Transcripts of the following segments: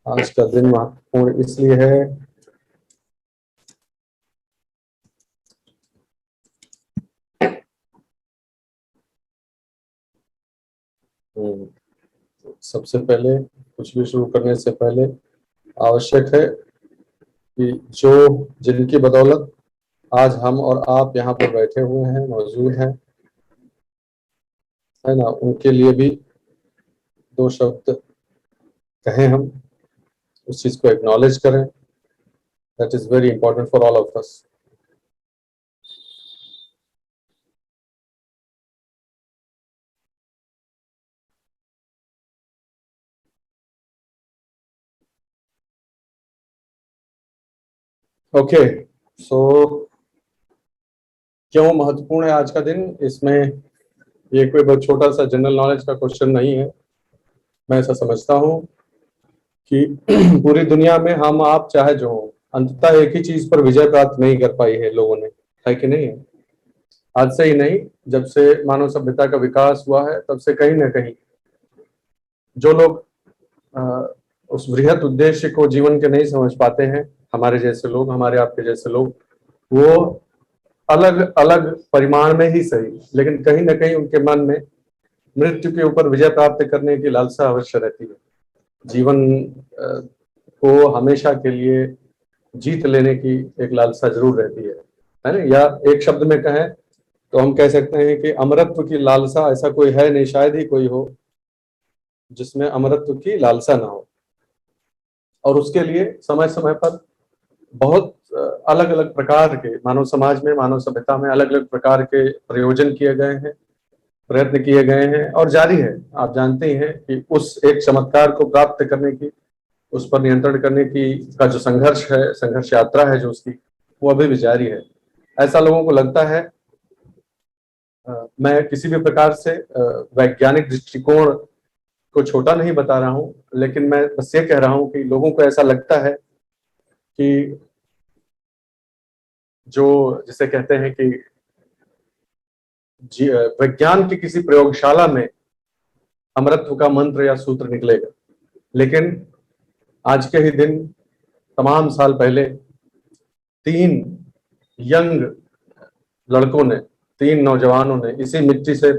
आज का दिन महत्वपूर्ण इसलिए है सबसे पहले कुछ भी शुरू करने से पहले आवश्यक है कि जो जिनकी बदौलत आज हम और आप यहाँ पर बैठे हुए हैं, मौजूद हैं, है ना, उनके लिए भी दो शब्द कहें, हम उस चीज को एक्नॉलेज करें। That is very important for all of us. Okay, so क्यों महत्वपूर्ण है आज का दिन? इसमें ये कोई बहुत छोटा सा जनरल नॉलेज का क्वेश्चन नहीं है। मैं ऐसा समझता हूँ कि पूरी दुनिया में हम आप चाहे जो हो, अंततः एक ही चीज पर विजय प्राप्त नहीं कर पाई है लोगों ने, है कि नहीं? आज से ही नहीं, जब से मानव सभ्यता का विकास हुआ है तब से कहीं ना कहीं जो लोग उस बृहद उद्देश्य को जीवन के नहीं समझ पाते हैं, हमारे जैसे लोग, हमारे आपके जैसे लोग, वो अलग अलग परिमाण में ही सही, लेकिन कहीं ना कहीं उनके मन में मृत्यु के ऊपर विजय प्राप्त करने की लालसा अवश्य रहती है। जीवन को हमेशा के लिए जीत लेने की एक लालसा जरूर रहती है ना? या एक शब्द में कहें तो हम कह सकते हैं कि अमरत्व की लालसा ऐसा कोई है नहीं, शायद ही कोई हो जिसमें अमरत्व की लालसा ना हो। और उसके लिए समय समय पर बहुत अलग अलग प्रकार के मानव समाज में, मानव सभ्यता में अलग अलग प्रकार के प्रयोजन किए गए हैं, प्रयत्न किए गए हैं और जारी है। आप जानते ही हैं कि उस एक चमत्कार को प्राप्त करने की, उस पर नियंत्रण करने की का जो संघर्ष है, संघर्ष यात्रा है जो उसकी, वो अभी भी जारी है। ऐसा लोगों को लगता है, मैं किसी भी प्रकार से वैज्ञानिक दृष्टिकोण को छोटा नहीं बता रहा हूं, लेकिन मैं बस ये कह रहा हूं कि लोगों को ऐसा लगता है कि जो जिसे कहते हैं कि विज्ञान की किसी प्रयोगशाला में अमरत्व का मंत्र या सूत्र निकलेगा। लेकिन आज के ही दिन तमाम साल पहले 3 यंग लड़कों ने, 3 नौजवानों ने, इसी मिट्टी से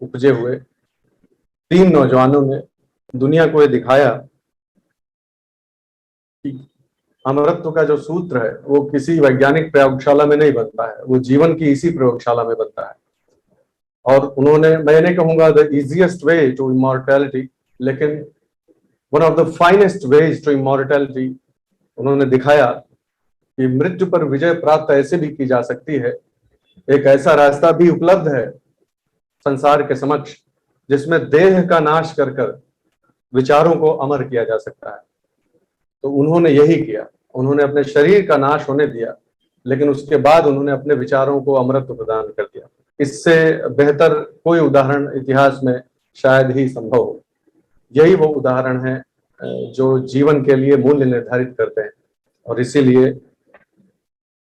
उपजे हुए 3 नौजवानों ने दुनिया को ये दिखाया कि अमरत्व का जो सूत्र है वो किसी वैज्ञानिक प्रयोगशाला में नहीं बनता है, वो जीवन की इसी प्रयोगशाला में बनता है। और उन्होंने, मैं नहीं कहूंगा the easiest way to immortality, लेकिन one of the finest ways to immortality उन्होंने दिखाया कि मृत्यु पर विजय प्राप्त ऐसे भी की जा सकती है। एक ऐसा रास्ता भी उपलब्ध है संसार के समक्ष जिसमें देह का नाश कर कर विचारों को अमर किया जा सकता है। तो उन्होंने यही किया, उन्होंने अपने शरीर का नाश होने दिया, लेकिन उसके बाद उन्होंने अपने विचारों को अमरत्व प्रदान कर दिया। इससे बेहतर कोई उदाहरण इतिहास में शायद ही संभव हो। यही वो उदाहरण है जो जीवन के लिए मूल्य निर्धारित करते हैं, और इसीलिए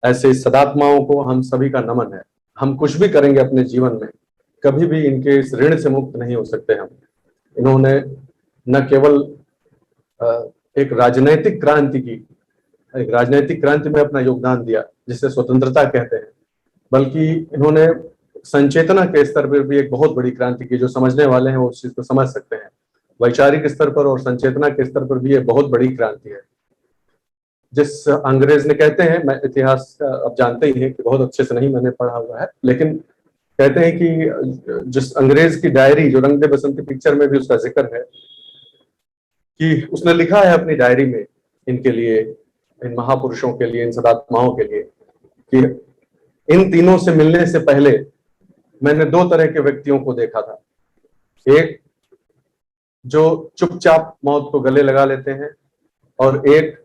ऐसे सदात्माओं को हम सभी का नमन है। हम कुछ भी करेंगे अपने जीवन में, कभी भी इनके इस ऋण से मुक्त नहीं हो सकते हम। इन्होंने न केवल एक राजनैतिक क्रांति में अपना योगदान दिया जिसे स्वतंत्रता कहते हैं, बल्कि इन्होंने संचेतना के स्तर पर भी एक बहुत बड़ी क्रांति की। जो समझने वाले हैं वो उस चीज को समझ सकते हैं। वैचारिक स्तर पर और संचेतना के स्तर पर भी ये बहुत बड़ी क्रांति है। जिस अंग्रेज ने, कहते हैं, मैं इतिहास अब जानते ही हैं कि बहुत अच्छे से नहीं मैंने पढ़ा हुआ है, लेकिन कहते हैं कि जिस अंग्रेज की डायरी, जो रंग दे बसंती पिक्चर में भी उसका जिक्र है, कि उसने लिखा है अपनी डायरी में इनके लिए, इन महापुरुषों के लिए, इन सदात्माओं के लिए, कि इन तीनों से मिलने से पहले मैंने 2 तरह के व्यक्तियों को देखा था। एक जो चुपचाप मौत को गले लगा लेते हैं, और एक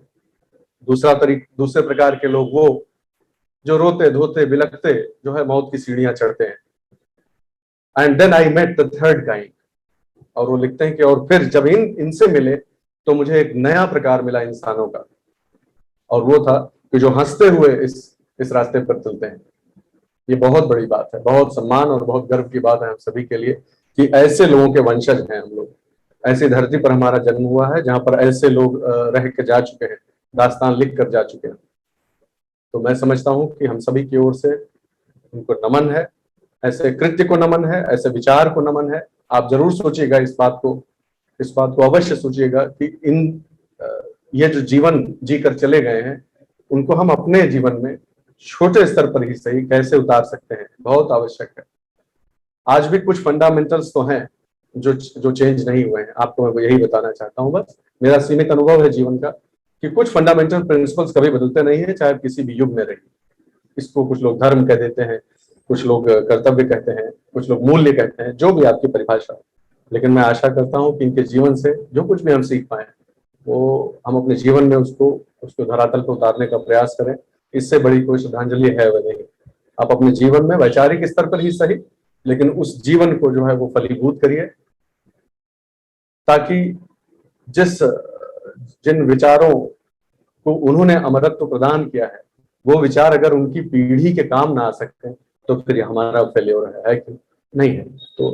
दूसरे प्रकार के लोग, वो जो रोते धोते बिलखते जो है मौत की सीढ़ियां चढ़ते हैं। And then I met the third kind. और वो लिखते हैं कि और फिर जब इनसे मिले तो मुझे एक नया प्रकार मिला इंसानों का, और वो था कि जो हंसते हुए इस रास्ते पर चलते हैं। ये बहुत बड़ी बात है, बहुत सम्मान और बहुत गर्व की बात है हम सभी के लिए कि ऐसे लोगों के वंशज हैं हम लोग। ऐसी धरती पर हमारा जन्म हुआ है जहां पर ऐसे लोग रह के जा चुके हैं, दास्तान लिख कर जा चुके हैं। तो मैं समझता हूं कि हम सभी की ओर से उनको नमन है, ऐसे कृत्य को नमन है, ऐसे विचार को नमन है। आप जरूर सोचिएगा इस बात को अवश्य सोचिएगा कि ये जो जीवन जी कर चले गए हैं उनको हम अपने जीवन में छोटे स्तर पर ही सही कैसे उतार सकते हैं, बहुत आवश्यक है। आज भी कुछ फंडामेंटल्स तो हैं जो चेंज नहीं हुए हैं। आपको मैं यही बताना चाहता हूं, बस मेरा सीमित अनुभव है जीवन का कि कुछ फंडामेंटल प्रिंसिपल्स कभी बदलते नहीं है, चाहे किसी भी युग में रही। इसको कुछ लोग धर्म कह देते हैं, कुछ लोग कर्तव्य कहते हैं, कुछ लोग मूल्य कहते हैं, जो भी आपकी परिभाषा हो। लेकिन मैं आशा करता हूं कि इनके जीवन से जो कुछ भी हम सीख पाए वो हम अपने जीवन में उसको धरातल पर उतारने का प्रयास करें। इससे बड़ी कोई श्रद्धांजलि है वह नहीं। आप अपने जीवन में वैचारिक स्तर पर ही सही, लेकिन उस जीवन को जो है वो फलीभूत करिए, ताकि जिन विचारों को उन्होंने अमरत्व प्रदान किया है वो विचार अगर उनकी पीढ़ी के काम ना आ सकते तो फिर हमारा फेल्योर है कि नहीं है। तो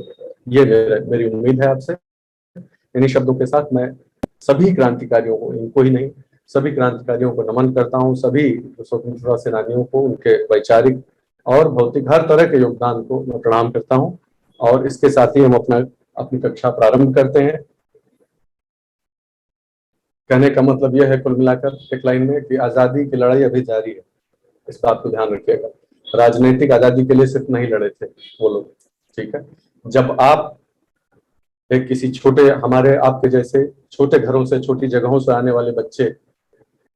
ये मेरी उम्मीद है आपसे। इन्हीं शब्दों के साथ मैं सभी क्रांतिकारियों को, इनको ही नहीं सभी क्रांतिकारियों को नमन करता हूँ, सभी स्वतंत्रता सेनानियों को उनके वैचारिक और भौतिक हर तरह के योगदान को मैं प्रणाम करता हूँ। और इसके साथ ही हम अपनी कक्षा प्रारंभ करते हैं। कहने का मतलब यह है कुल मिलाकर एक लाइन में कि आजादी की लड़ाई अभी जारी है, इस बात को ध्यान रखिएगा। राजनीतिक आजादी के लिए सिर्फ नहीं लड़े थे वो लोग, ठीक है। जब आप एक किसी हमारे आपके जैसे छोटे घरों से, छोटी जगहों से आने वाले बच्चे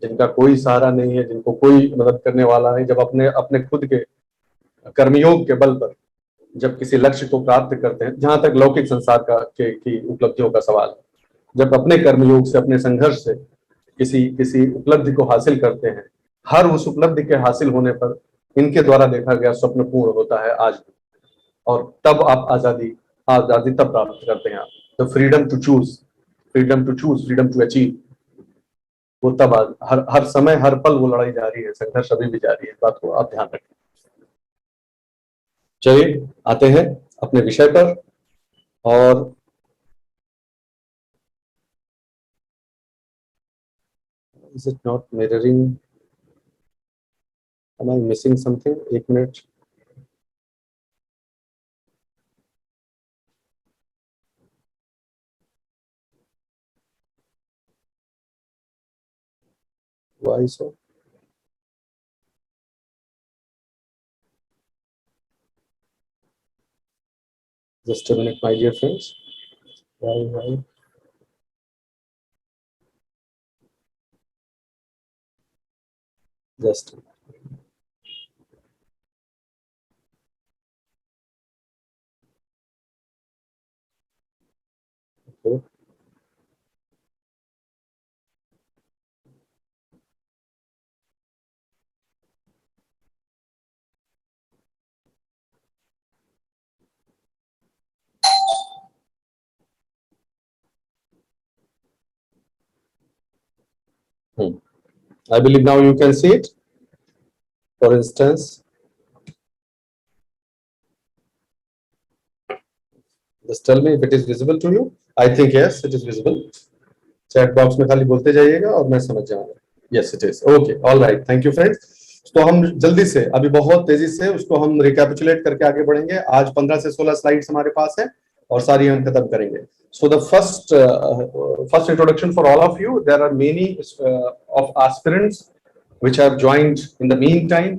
जिनका कोई सहारा नहीं है, जिनको कोई मदद करने वाला नहीं, जब अपने अपने खुद के कर्मयोग के बल पर जब किसी लक्ष्य को प्राप्त करते हैं, जहां तक लौकिक संसार की उपलब्धियों का सवाल है, जब अपने कर्मयोग से, अपने संघर्ष से किसी उपलब्धि को हासिल करते हैं, हर उस उपलब्धि के हासिल होने पर इनके द्वारा देखा गया स्वप्न पूर्ण होता है आज भी। और तब आप आजादी तब प्राप्त करते हैं आप। The freedom to choose, freedom to achieve, वो तब हर समय हर पल वो लड़ाई जारी है, संघर्ष अभी भी जारी है। इस बात को आप ध्यान रखें। चलिए आते हैं अपने विषय पर। और is it not mirroring? Am I missing something? एक minute. Why so? Just a minute, my dear friends. Why? Just okay. I believe now you can see it. For instance, just tell me if it is visible to you. I think yes, it is visible. Chat box में खाली बोलते जाइएगा और मैं समझ जाऊंगा। Yes, it is. Okay, all right. Thank you, friends. तो हम जल्दी से, अभी बहुत तेजी से उसको हम रिकैपिचुलेट करके आगे बढ़ेंगे। आज 15 से 16 स्लाइड्स हमारे पास है और सारी हम खत्म करेंगे। So the first introduction for all of you. There are many of aspirants which have joined in the meantime.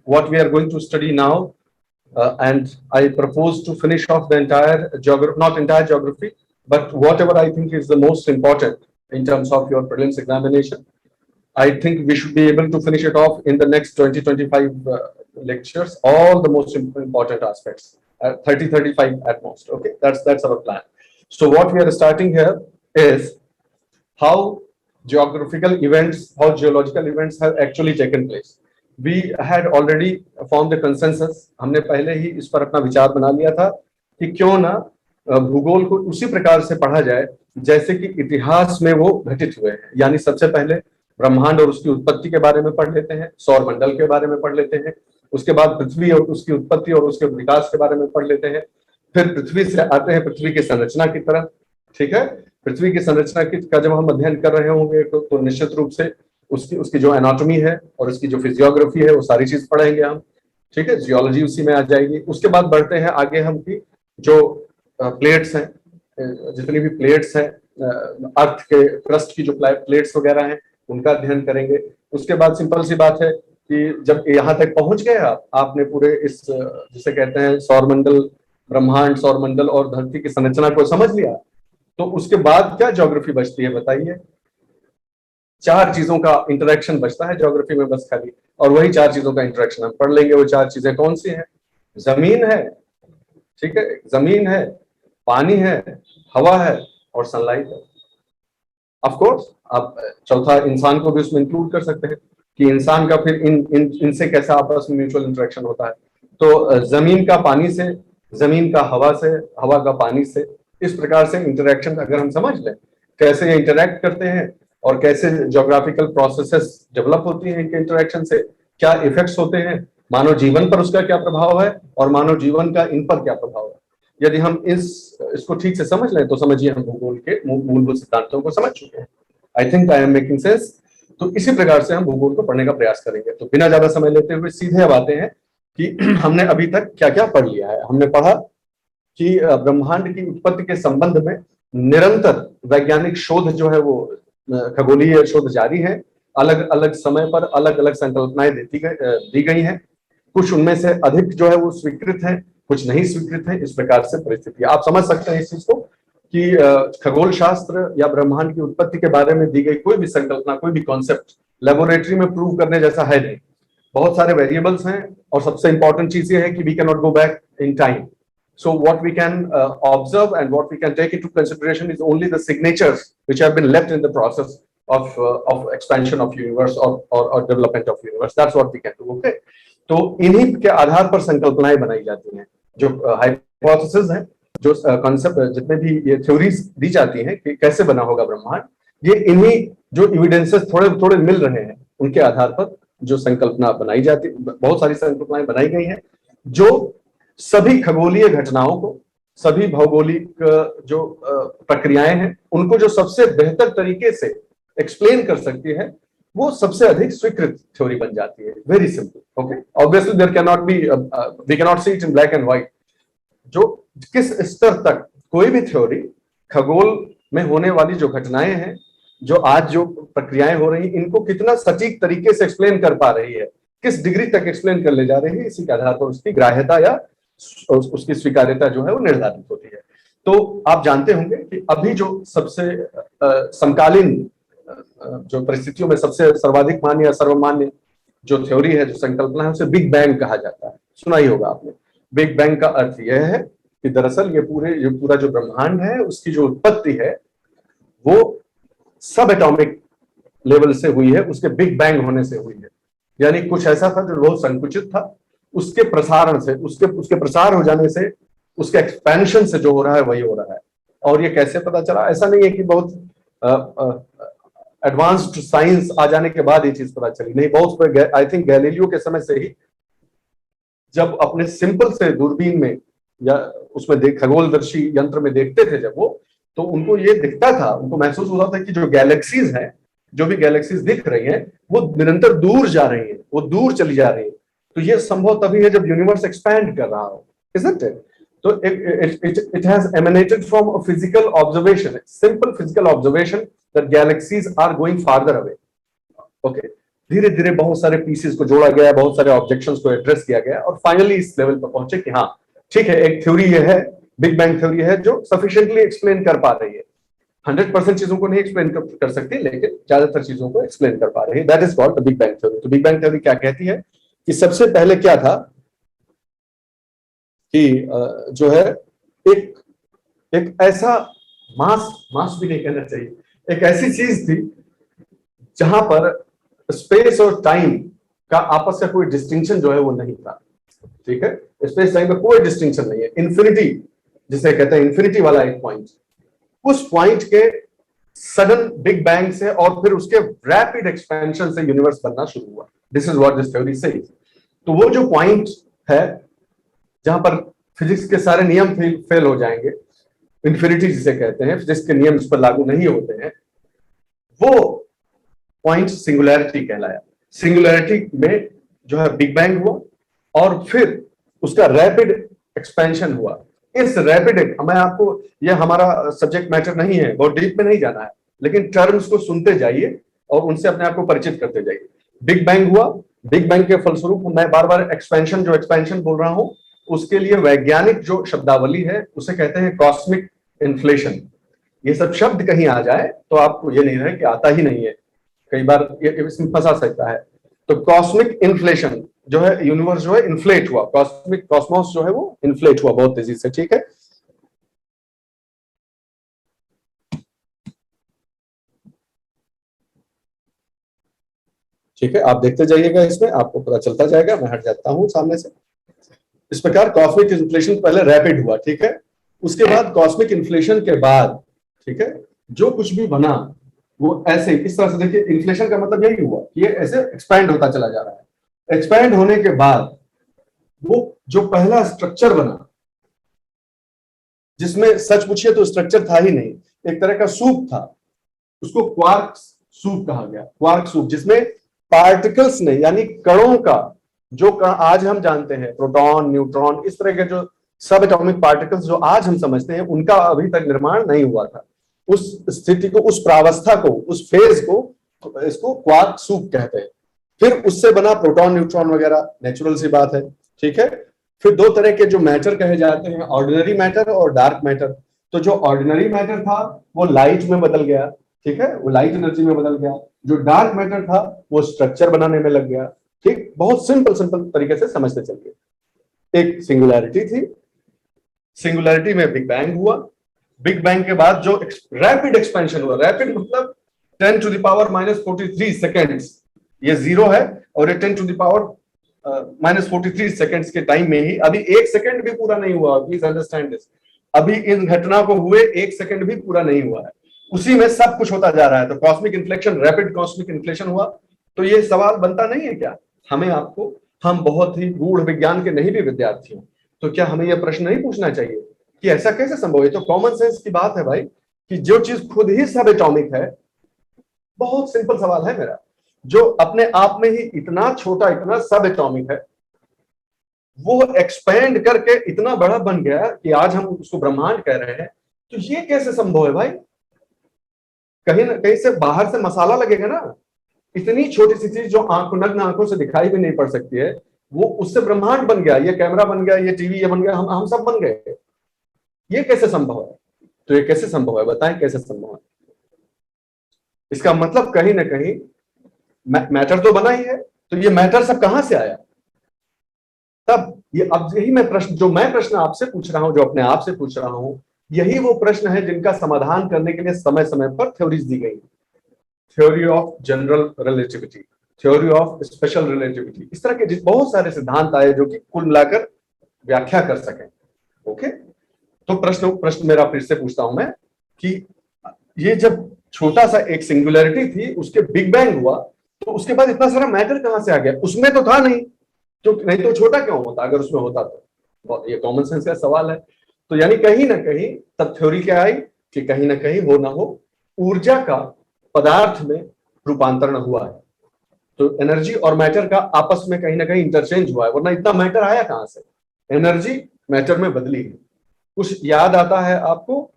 What we are going to study now, and I propose to finish off the entire geography, not entire geography, but whatever I think is the most important in terms of your prelims examination. I think we should be able to finish it off in the next 20-25 lectures, all the most important aspects, 30-35 at most. Okay, that's our plan. So what we are starting here is how geographical events, how geological events have actually taken place. We had already formed a consensus. हमने पहले ही इस पर अपना विचार बना लिया था कि क्यों ना भूगोल को उसी प्रकार से पढ़ा जाए जैसे कि इतिहास में वो घटित हुए हैं। यानी सबसे पहले ब्रह्मांड और उसकी उत्पत्ति के बारे में पढ़ लेते हैं, सौर मंडल के बारे में पढ़ लेते हैं, उसके बाद पृथ्वी और उसकी उत्पत्ति और उसके विकास के बारे में पढ़ लेते हैं, फिर पृथ्वी से आते हैं पृथ्वी की संरचना की तरफ, ठीक है। पृथ्वी की संरचना का जब हम अध्ययन कर रहे होंगे तो निश्चित रूप से उसकी उसकी जो एनाटॉमी है और उसकी जो फिजियोग्राफी है वो सारी चीज पढ़ेंगे हम। ठीक है, जियोलॉजी उसी में आ जाएगी। उसके बाद बढ़ते हैं आगे हम की जो प्लेट्स हैं, जितनी भी प्लेट्स हैं अर्थ के क्रस्ट की जो प्लेट्स वगैरह हैं उनका अध्ययन करेंगे। उसके बाद सिंपल सी बात है कि जब यहाँ तक पहुंच गए आपने पूरे इस जिसे कहते हैं सौरमंडल, ब्रह्मांड, सौरमंडल और धरती की संरचना को समझ लिया, तो उसके बाद क्या ज्योग्राफी बचती है बताइए? चार चीजों का इंटरेक्शन बचता है ज्योग्राफी में बस खाली, और वही चार चीजों का इंटरेक्शन हम पढ़ लेंगे। वो चार चीजें कौन सी हैं? जमीन है, ठीक है, जमीन है, पानी है, हवा है और सनलाइट है। ऑफ कोर्स आप चौथा इंसान को भी उसमें इंक्लूड कर सकते हैं कि इंसान का फिर इनसे कैसा आपस में म्यूचुअल इंटरेक्शन होता है। तो जमीन का पानी से, जमीन का हवा से, हवा का पानी से, इस प्रकार से इंटरेक्शन अगर हम समझ लें कैसे ये इंटरेक्ट करते हैं और कैसे ज्योग्राफिकल प्रोसेसेस डेवलप होती हैं इनके इंटरेक्शन से, क्या इफेक्ट्स होते हैं, मानव जीवन पर उसका क्या प्रभाव है और मानव जीवन का इन पर क्या प्रभाव है। यदि हम इसको ठीक से समझ लें तो समझिए हम भूगोल के मूलभूत सिद्धांतों को समझ चुके हैं। I think I am making sense. तो इसी प्रकार से हम भूगोल को पढ़ने का प्रयास करेंगे। तो बिना ज्यादा समय लेते हुए सीधे अब आते हैं कि हमने अभी तक क्या क्या पढ़ लिया है। हमने पढ़ा कि ब्रह्मांड की उत्पत्ति के संबंध में निरंतर वैज्ञानिक शोध जो है वो खगोलीय शोध जारी है। अलग अलग समय पर अलग अलग संकल्पनाएं दी गई हैं। कुछ उनमें से अधिक जो है वो स्वीकृत है, कुछ नहीं स्वीकृत है। इस प्रकार से परिस्थिति आप समझ सकते हैं इस चीज को कि खगोल शास्त्र या ब्रह्मांड की उत्पत्ति के बारे में दी गई कोई भी संकल्पना, कोई भी कॉन्सेप्ट लेबोरेटरी में प्रूव करने जैसा है नहीं। बहुत सारे वेरिएबल्स हैं और सबसे इंपॉर्टेंट चीज ये है कि we can not go back in time. So what we can observe and what we can take into consideration is only the signatures which have been left in the process of expansion of universe or development of universe. That's what we can do. Okay. तो इन्हीं के आधार पर संकल्पनाएं बनाई जाती हैं। जो hypothesis हैं, जो कॉन्सेप्ट, जितने भी ये थ्योरीज दी जाती हैं कि कैसे बना होगा ब्रह्मांड, ये इन्हीं जो एविडेंसेस थोड़े थोड़े मिल रहे हैं उनके आधार पर जो संकल्पना बनाई जाती, बहुत सारी संकल्पनाएं बनाई गई हैं जो सभी खगोलीय घटनाओं को, सभी भौगोलिक जो प्रक्रियाएं हैं उनको जो सबसे बेहतर तरीके से एक्सप्लेन कर सकती है, वो सबसे अधिक स्वीकृत थ्योरी बन जाती है। Very simple. Okay, obviously there can not be, we can not see it in black and white. जो किस स्तर तक कोई भी थ्योरी खगोल में होने वाली जो घटनाएं हैं, जो आज जो प्रक्रियाएं हो रही, इनको कितना सटीक तरीके से एक्सप्लेन कर पा रही है, किस डिग्री तक एक्सप्लेन कर ले जा रही है, इसी के आधार पर उसकी ग्राह्यता या उसकी स्वीकार्यता जो है वो निर्धारित होती है। तो आप जानते होंगे कि अभी जो सबसे समकालीन जो परिस्थितियों में सबसे सर्वाधिक मान्य या सर्वमान्य जो थ्योरी है, जो संकल्पना है, उसे बिग बैंग कहा जाता है। सुना ही होगा आपने। बिग बैंग का अर्थ यह है कि दरअसल ये पूरा जो ब्रह्मांड है उसकी जो उत्पत्ति है वो सब एटॉमिक लेवल से हुई है, उसके बिग बैंग होने से हुई है। यानी कुछ ऐसा था जो बहुत संकुचित था, उसके प्रसारण से, उसके प्रसार हो जाने से, उसके एक्सपेंशन से जो हो रहा है वही हो रहा है। और ये कैसे पता चला? ऐसा नहीं है कि बहुत एडवांस्ड साइंस आ जाने के बाद ये चीज पता चली, नहीं। बहुत आई थिंक गैलीलियो के समय से ही जब अपने सिंपल से दूरबीन में या उसमें खगोलदर्शी यंत्र में देखते थे जब वो, तो उनको ये दिखता था, उनको महसूस होता था कि जो गैलेक्सीज हैं, जो भी गैलेक्सीज दिख रही हैं, वो निरंतर दूर जा रही है, वो दूर चली जा रही है। तो ये संभव तभी है जब यूनिवर्स एक्सपैंड कर रहा हो, isn't it? तो it has emanated from a physical observation, simple physical observation that galaxies are going farther away. Okay, धीरे धीरे बहुत सारे पीसेस को जोड़ा गया, बहुत सारे ऑब्जेक्शंस को एड्रेस किया गया और फाइनली इस लेवल पर पहुंचे कि हाँ ठीक है, एक थ्योरी ये है, बिग बैंग थ्योरी है, जो सफिशिएंटली एक्सप्लेन कर पा रही है। 100% चीजों को नहीं एक्सप्लेन कर सकती, लेकिन ज्यादातर चीजों को एक्सप्लेन कर पा रही है। That is called the big bang theory. तो बिग बैंग थ्योरी क्या कहती है कि सबसे पहले क्या था कि जो है एक ऐसा मास भी नहीं कहना चाहिए, एक ऐसी चीज थी जहां पर स्पेस और टाइम का आपस का कोई डिस्टिंक्शन जो है वो नहीं था। ठीक है, स्पेस टाइम का कोई डिस्टिंक्शन नहीं है। इन्फिनिटी जिसे कहते हैं, इन्फिनिटी वाला एक पॉइंट, उस पॉइंट के सडन बिग बैंग से और फिर उसके रैपिड एक्सपेंशन से यूनिवर्स बनना शुरू हुआ। This is what this theory says. तो वो जो पॉइंट है जहां पर फिजिक्स के सारे नियम फेल हो जाएंगे, इन्फिनिटी जिसे कहते हैं, फिजिक्स के नियम इस पर लागू नहीं होते हैं, वो पॉइंट सिंगुलैरिटी कहलाया। सिंगुलैरिटी में जो है बिग बैंग हुआ और फिर उसका रैपिड एक्सपेंशन हुआ। इस रैपिड, मैं आपको, यह हमारा सब्जेक्ट मैटर नहीं है, बहुत डीप में नहीं जाना है, लेकिन टर्म्स को सुनते जाइए और उनसे अपने आप को परिचित करते जाइए। बिग बैंग हुआ, बिग बैंग के फलस्वरूप मैं बार बार एक्सपेंशन, जो एक्सपेंशन बोल रहा हूं, उसके लिए वैज्ञानिक जो शब्दावली है उसे कहते हैं कॉस्मिक इन्फ्लेशन। ये सब शब्द कहीं आ जाए तो आपको ये नहीं रहे कि आता ही नहीं है, कई बार ये इसमें फंसा सकता है। तो कॉस्मिक इन्फ्लेशन जो है, यूनिवर्स जो है इन्फ्लेट हुआ, कॉस्मिक कॉस्मोस जो है वो इन्फ्लेट हुआ बहुत तेजी से, ठीक है। ठीक है, आप देखते जाइएगा, इसमें आपको पता चलता जाएगा। मैं हट जाता हूं सामने से। इस प्रकार कॉस्मिक इन्फ्लेशन पहले रैपिड हुआ, ठीक है। उसके बाद कॉस्मिक इन्फ्लेशन के बाद, ठीक है, जो कुछ भी बना वो ऐसे इस तरह से, देखिए इन्फ्लेशन का मतलब यही हुआ कि ये ऐसे एक्सपैंड होता चला जा रहा है। एक्सपैंड होने के बाद वो जो पहला स्ट्रक्चर बना, जिसमें सच पूछिए तो स्ट्रक्चर था ही नहीं, एक तरह का सूप था, उसको क्वार्क सूप कहा गया। क्वार्क सूप, जिसमें पार्टिकल्स ने, यानी कणों का, जो कण आज हम जानते हैं, प्रोटॉन, न्यूट्रॉन, इस तरह के जो सब एटॉमिक पार्टिकल्स जो आज हम समझते हैं, उनका अभी तक निर्माण नहीं हुआ था। उस स्थिति को, उस प्रावस्था को, उस फेज को, इसको क्वार्क सूप कहते हैं। फिर उससे बना प्रोटॉन, न्यूट्रॉन वगैरह, नेचुरल सी बात है, ठीक है। फिर दो तरह के जो मैटर कहे जाते हैं, ऑर्डिनरी मैटर और डार्क मैटर। तो जो ऑर्डिनरी मैटर था वो लाइट में बदल गया, ठीक है, वो लाइट एनर्जी में बदल गया। जो डार्क मैटर था वो स्ट्रक्चर बनाने में लग गया। ठीक, बहुत सिंपल सिंपल तरीके से समझते चलिए। एक सिंगुलैरिटी थी, सिंगुलैरिटी में बिग बैंग हुआ, बिग बैंग के बाद जो रैपिड एक्सपेंशन हुआ, रैपिड मतलब 10⁻⁻43 सेकेंड्स, ये जीरो है, और ये 10⁻⁻43 सेकेंड्स के टाइम में ही, अभी एक सेकंड भी पूरा नहीं हुआ, प्लीज अंडरस्टैंड दिस, अभी इन घटना को हुए एक सेकंड भी पूरा नहीं हुआ है, उसी में सब कुछ होता जा रहा है। तो cosmic inflection, rapid cosmic inflation हुआ। तो ये सवाल बनता नहीं है क्या हमें, आपको, हम बहुत ही गूढ़ विज्ञान के नहीं भी विद्यार्थी हैं, तो क्या हमें यह प्रश्न नहीं पूछना चाहिए कि ऐसा कैसे संभव है? तो कॉमन सेंस की बात है भाई, कि जो चीज खुद ही सब एटॉमिक है, बहुत सिंपल सवाल है मेरा, जो अपने आप में ही इतना छोटा, इतना सब एटॉमिक है, वो एक्सपेंड करके इतना बड़ा बन गया कि आज हम उसको ब्रह्मांड कह रहे हैं। तो ये कैसे संभव है भाई? कहीं ना कहीं से बाहर से मसाला लगेगा ना। इतनी छोटी सी चीज जो नग्न आंखों से दिखाई भी नहीं पड़ सकती है, वो उससे ब्रह्मांड बन गया, ये कैमरा बन गया, ये टीवी ये बन गया, हम सब बन गए। ये कैसे संभव है? तो ये कैसे संभव है, बताएं कैसे संभव है? इसका मतलब कहीं ना कहीं मैटर तो बना ही है, तो ये मैटर सब कहां से आया? तब ये, अब यही मैं प्रश्न, जो मैं प्रश्न आपसे पूछ रहा हूं, जो अपने आप से पूछ रहा हूं, यही वो प्रश्न है जिनका समाधान करने के लिए समय समय पर थ्योरीज दी गई। Theory of general relativity, theory of special relativity, इस तरह के बहुत सारे सिद्धांत आए जो कि कुल मिलाकर व्याख्या कर सकें। ओके, तो प्रश्न मेरा फिर से पूछता हूं मैं कि ये जब छोटा सा एक सिंगुलैरिटी थी, उसके बिग बैंग हुआ, तो उसके बाद इतना सारा मैटर कहां से आ गया? उसमें तो था नहीं, तो नहीं तो छोटा क्यों होता अगर उसमें होता तो? ये कॉमन सेंस का सवाल है। तो यानी कहीं ना कहीं तब थ्योरी क्या आई कि कहीं ना कहीं हो ना हो, ऊर्जा का पदार्थ में रूपांतरण हुआ है। तो एनर्जी और मैटर का आपस में कहीं ना कहीं इंटरचेंज हुआ है, वरना इतना मैटर आया कहां से? एनर्जी मैटर में बदली है। कुछ याद आता है आपको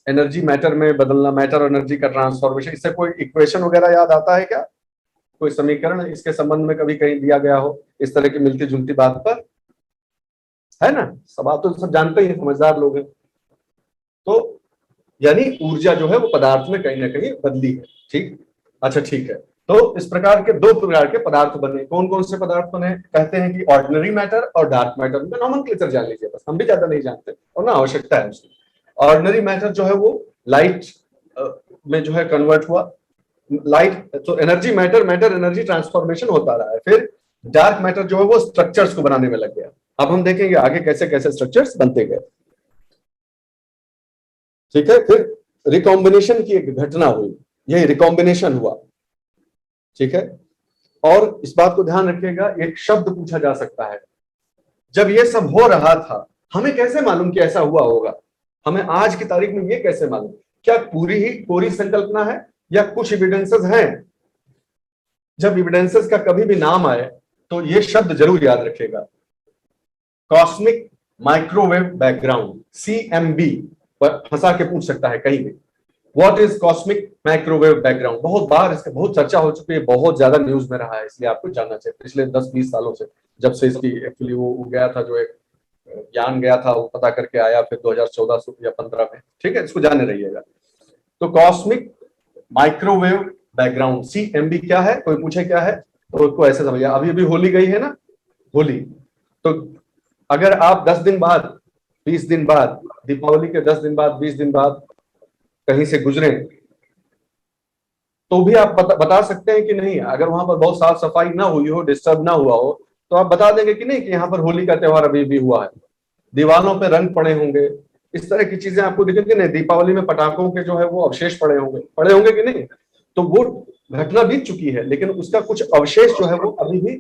एनर्जी मैटर में बदलना, मैटर और एनर्जी का ट्रांसफॉर्मेशन? इससे कोई इक्वेशन वगैरह याद आता है क्या? कोई समीकरण इसके संबंध में कभी कहीं दिया गया हो इस तरह की मिलती जुलती बात पर? है ना, सब आप तो सब जानते ही हैं, समझदार लोग हैं। तो यानी ऊर्जा जो है वो पदार्थ में कहीं ना कहीं बदली है। ठीक, अच्छा ठीक है। तो इस प्रकार के दो प्रकार के पदार्थ बने। कौन कौन से पदार्थ बने? कहते हैं कि ऑर्डिनरी मैटर और डार्क मैटर। उनका नॉमेनक्लेचर जान लीजिए बस, हम भी ज्यादा नहीं जानते और ना आवश्यकता है उसकी। ऑर्डिनरी मैटर जो है वो लाइट में जो है कन्वर्ट हुआ, लाइट, तो energy matter, matter energy transformation होता रहा है। फिर डार्क मैटर जो है वो स्ट्रक्चर्स को बनाने में लग गया। अब हम देखेंगे आगे कैसे कैसे स्ट्रक्चर्स बनते गए। ठीक है, फिर रिकॉम्बिनेशन की एक घटना हुई, यही रिकॉम्बिनेशन हुआ। ठीक है, और इस बात को ध्यान रखिएगा, एक शब्द पूछा जा सकता है, जब ये सब हो रहा था हमें कैसे मालूम कि ऐसा हुआ होगा? हमें आज की तारीख में ये कैसे मालूम? क्या पूरी ही कोरी संकल्पना है या कुछ एविडेंसेस हैं? जब एविडेंसेस का कभी भी नाम आए तो ये शब्द जरूर याद रखिएगा, कॉस्मिक माइक्रोवेव बैकग्राउंड, CMB पर फंसा के पूछ सकता है कहीं भी। What is cosmic microwave background? बहुत बार इसका बहुत चर्चा हो चुकी है, बहुत ज्यादा न्यूज में रहा है, इसलिए आपको जानना चाहिए। पिछले 10-20 सालों से, जब से इसकी एक्चुअली वो गया था, जो एक ज्ञान गया था, वो पता करके आया फिर 2014 या 15 में, ठीक है, इसको जाने रहिएगा। तो कॉस्मिक माइक्रोवेव बैकग्राउंड, CMB क्या है? कोई पूछे क्या है तो उसको ऐसे समझिए। अभी अभी होली गई है ना, होली, तो अगर आप 10 दिन बाद, 20 दिन बाद, दीपावली के 10 दिन बाद, 20 दिन बाद कहीं से गुजरे तो भी आप बता सकते हैं कि नहीं, अगर वहां पर बहुत साफ सफाई ना हुई हो, डिस्टर्ब ना हुआ हो, तो आप बता देंगे कि नहीं कि यहाँ पर होली का त्योहार अभी भी हुआ है, दीवारों पे रंग पड़े होंगे, इस तरह की चीजें आपको दिखेंगी। नहीं, दीपावली में पटाखों के जो है वो अवशेष पड़े होंगे कि नहीं? तो वो घटना बीत चुकी है, लेकिन उसका कुछ अवशेष जो है वो अभी भी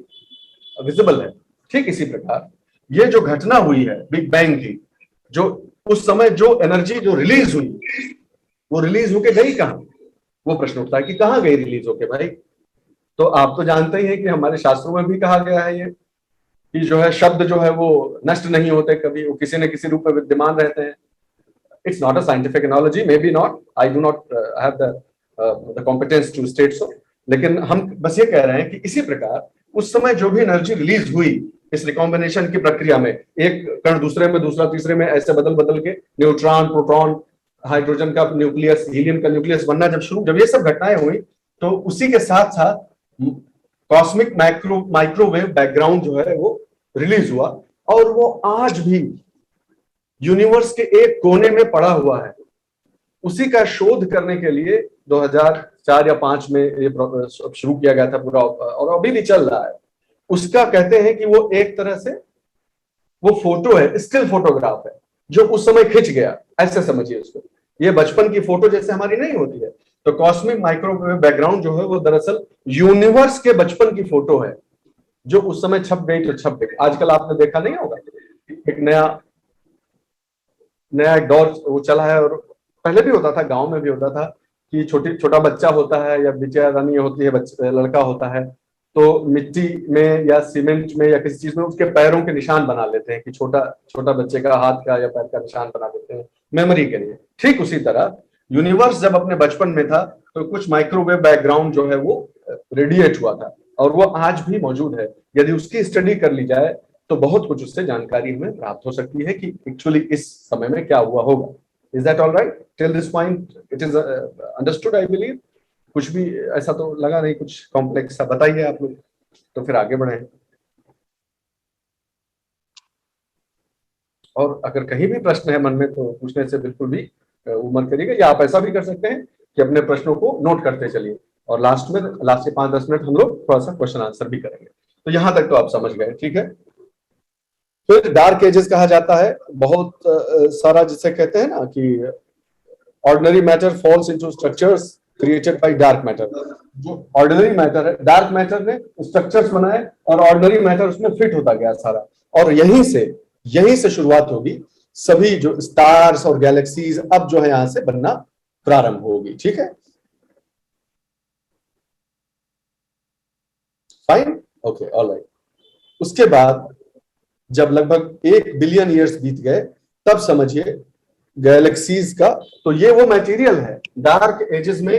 विजिबल है। ठीक इसी प्रकार ये जो घटना हुई है बिग बैंग की, जो उस समय जो एनर्जी जो रिलीज हुई, वो रिलीज होके गई कहां? वो प्रश्न उठता है कि कहां गई रिलीज होके भाई? तो आप तो जानते ही हैं कि हमारे शास्त्रों में भी कहा गया है ये, कि जो है शब्द जो है वो नष्ट नहीं होते, कभी वो किसी न किसी रूप में विद्यमान रहते हैं। It's not a scientific analogy, maybe not, I do not have the competence to state so, लेकिन हम बस ये कह रहे हैं कि इसी प्रकार उस समय जो भी एनर्जी रिलीज हुई इस रिकॉम्बिनेशन की प्रक्रिया में, एक कण दूसरे में, दूसरा तीसरे में, ऐसे बदल बदल के न्यूट्रॉन, प्रोटॉन, हाइड्रोजन का न्यूक्लियस, हीलियम का न्यूक्लियस बनना जब ये सब घटनाएं हुई, तो उसी के साथ साथ कॉस्मिक माइक्रोवेव बैकग्राउंड जो है वो रिलीज हुआ, और वो आज भी यूनिवर्स के एक कोने में पड़ा हुआ है। उसी का शोध करने के लिए 2004 या 5 में ये शुरू किया गया था पूरा, और अभी भी चल रहा है। उसका कहते हैं कि वो एक तरह से वो फोटो है, स्टिल फोटोग्राफ है, जो उस समय खिंच गया, ऐसे समझिए उसको। ये बचपन की फोटो जैसे हमारी नहीं होती है, तो कॉस्मिक माइक्रोवेव बैकग्राउंड जो है वो दरअसल यूनिवर्स के बचपन की फोटो है, जो उस समय छप गई तो छप गई। आजकल आपने देखा नहीं होगा, एक नया एक दौर वो चला है, और पहले भी होता था, गांव में भी होता था, कि छोटा बच्चा होता है या बिटिया रानी होती है, लड़का होता है, तो मिट्टी में या सीमेंट में या किसी चीज में उसके पैरों के निशान बना लेते हैं, कि छोटा बच्चे का हाथ का या पैर का निशान बना देते हैं मेमोरी के लिए। ठीक उसी तरह यूनिवर्स जब अपने बचपन में था, तो कुछ माइक्रोवेव बैकग्राउंड जो है वो रेडिएट हुआ था, और वो आज भी मौजूद है। यदि उसकी स्टडी कर ली जाए तो बहुत कुछ उससे जानकारी हमें प्राप्त हो सकती है कि एक्चुअली इस समय में क्या हुआ होगा। Is that all right? Till this point it is understood, I believe. कुछ भी ऐसा तो लगा नहीं कुछ कॉम्प्लेक्स सा? बताइए आप लोग, तो फिर आगे बढ़े। और अगर कहीं भी प्रश्न है मन में तो पूछने से बिल्कुल भी उम्र करिएगा, या आप ऐसा भी कर सकते हैं कि अपने प्रश्नों को नोट करते चलिए, और लास्ट के 5-10 मिनट हम लोग थोड़ा सा क्वेश्चन आंसर भी करेंगे। तो यहां तक तो आप समझ गए, ठीक है। फिर डार्क एजेस कहा जाता है, बहुत सारा जिसे कहते हैं ना कि ordinary matter falls into structures created by dark matter. जो ऑर्डिनरी मैटर है, डार्क मैटर ने स्ट्रक्चर्स बनाए, और ऑर्डिनरी मैटर उसमें फिट होता गया सारा, और यहीं से शुरुआत होगी सभी जो स्टार्स और गैलेक्सीज अब जो है यहां से बनना प्रारंभ होगी, ठीक है। Fine, okay, alright. उसके बाद जब लगभग 1 बिलियन ईयर्स बीत गए, तब समझिए गैलेक्सीज का, तो ये वो मटेरियल है डार्क एजेस में,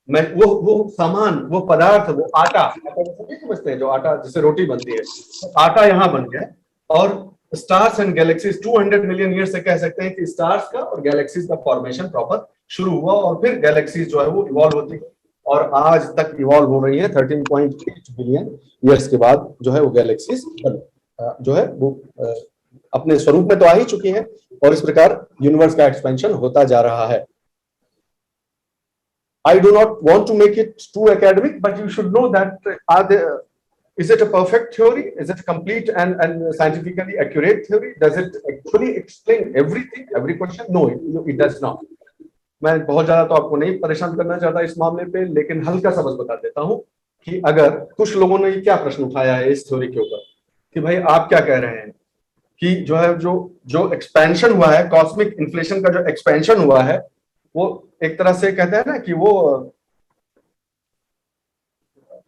वो सामान, वो पदार्थ, वो आटा सभी समझते हैं, जो आटा जिससे रोटी बनती है, तो आटा यहाँ बन गया। और stars and galaxies 200 million year से कह सकते हैं कि स्टार्स का और गैलेक्सीज का फॉर्मेशन प्रॉपर शुरू हुआ, और फिर गैलेक्सीज जो है वो इवॉल्व होती है, और आज तक इवॉल्व हो रही है। 13.8 बिलियन ईयर्स के बाद जो है वो गैलेक्सीज जो है वो अपने स्वरूप में तो आ ही चुकी है, और इस प्रकार यूनिवर्स का एक्सपेंशन होता जा रहा है। I do not want to make it too academic, but you should know that is it a perfect theory? Is it a complete and scientifically accurate theory? Does it actually explain everything, every question? No, it does not. मैं बहुत ज्यादा तो आपको नहीं परेशान करना चाहता इस मामले पे, लेकिन हल्का सा बस बता देता हूं कि अगर कुछ लोगों ने क्या प्रश्न उठाया है इस थ्योरी के ऊपर, कि भाई आप क्या कह रहे हैं कि जो है जो जो एक्सपेंशन हुआ है, कॉस्मिक इन्फ्लेशन का जो एक्सपेंशन हुआ है, वो एक तरह से कहते हैं ना कि वो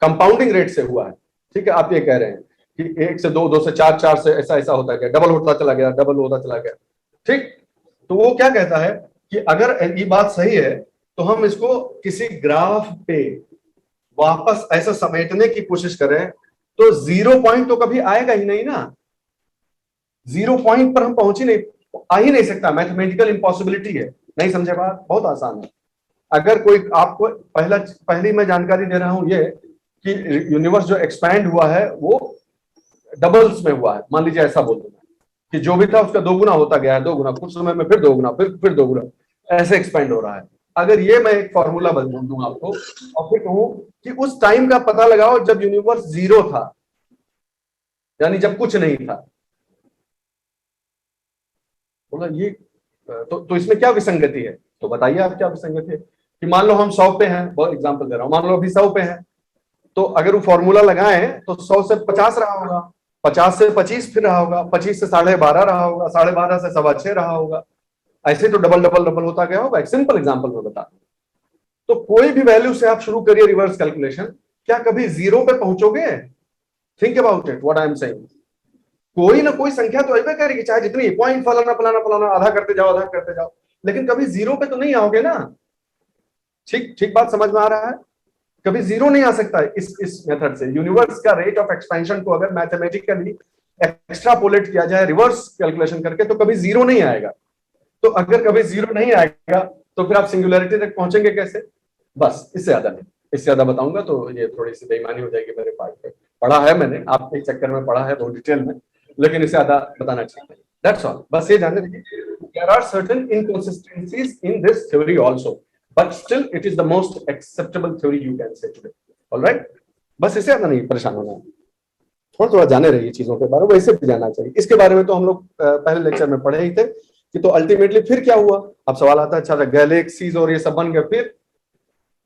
कंपाउंडिंग रेट से हुआ है। ठीक है, आप ये कह रहे हैं कि 1 से 2, 2 से 4, 4 से ऐसा होता गया, डबल होता चला गया, डबल होता चला गया। ठीक, तो वो क्या कहता है कि अगर ये बात सही है तो हम इसको किसी ग्राफ पे वापस ऐसा समेटने की कोशिश करें तो 0 पॉइंट तो कभी आएगा ही नहीं ना। 0 पॉइंट पर हम पहुंच ही नहीं, आ ही नहीं सकता, मैथमेटिकल इम्पॉसिबिलिटी है। नहीं समझे बात? बहुत आसान है। अगर कोई आपको पहली मैं जानकारी दे रहा हूं ये कि यूनिवर्स जो एक्सपैंड हुआ है वो डबल्स में हुआ है। मान लीजिए ऐसा बोल दूंगा कि जो भी था उसका 2 गुना होता गया है, 2 गुना, कुछ समय में फिर 2 गुना, फिर 2 गुना, ऐसे एक्सपैंड हो रहा है। अगर ये मैं एक फॉर्मूला बोल दूं आपको और फिर कहूं कि उस टाइम का पता लगाओ जब यूनिवर्स 0 था, यानी जब कुछ नहीं था, बोला ये तो इसमें क्या विसंगति है? तो बताइए आप क्या विसंगति है। कि मान लो हम 100 पे हैं, बहुत एग्जांपल दे रहा हूं, मान लो अभी 100 पे हैं, तो अगर वो फॉर्मूला लगाएं तो 100 से 50 रहा होगा, 50 से 25 फिर रहा होगा, 25 से 12.5 रहा होगा, 12.5 से 6.25 रहा होगा। ऐसे तो डबल डबल डबल होता गया होगा। एक सिंपल एग्जांपल में बता दूं, तो कोई भी वैल्यू से आप शुरू करिए रिवर्स कैलकुलेशन, क्या कभी 0 पे पहुंचोगे? Think about it, what I am saying. कोई ना कोई संख्या तो ऐसे करेगी, चाहे जितनी पॉइंट फलाना फलाना फलाना, आधा करते जाओ, आधा करते जाओ, लेकिन कभी 0 पे तो नहीं आओगे ना। ठीक ठीक बात समझ में आ रहा है? कभी 0 नहीं आ सकता है इस मेथड से। यूनिवर्स का रेट ऑफ एक्सपेंशन को अगर मैथमेटिकली एक्स्ट्रापोलेट किया जाए रिवर्स कैलकुलेशन करके तो कभी 0 नहीं आएगा। तो अगर कभी 0 नहीं आएगा तो फिर आप सिंगुलैरिटी तक पहुंचेंगे कैसे? बस, इससे ज्यादा नहीं। इससे ज्यादा बताऊंगा तो ये थोड़ी सी बेईमानी हो जाएगी मेरे पार्ट पे। पढ़ा है मैंने, आपके चक्कर में पढ़ा है बहुत डिटेल में, लेकिन इससे ज्यादा बताना चाहिए। That's all. बस ये जानने दीजिए, there are certain inconsistencies in this theory also, but still it is the most acceptable theory you can say today. Alright, बस इससे ज्यादा नहीं परेशान होना है। थोड़ा थोड़ा जाने रहिए चीजों के बारे में, वैसे भी जानना चाहिए। इसके बारे में तो हम लोग पहले लेक्चर में पढ़े ही थे कि तो अल्टीमेटली फिर क्या हुआ। अब सवाल आता है, अच्छा गैलेक्सीज और ये सब बन गए, फिर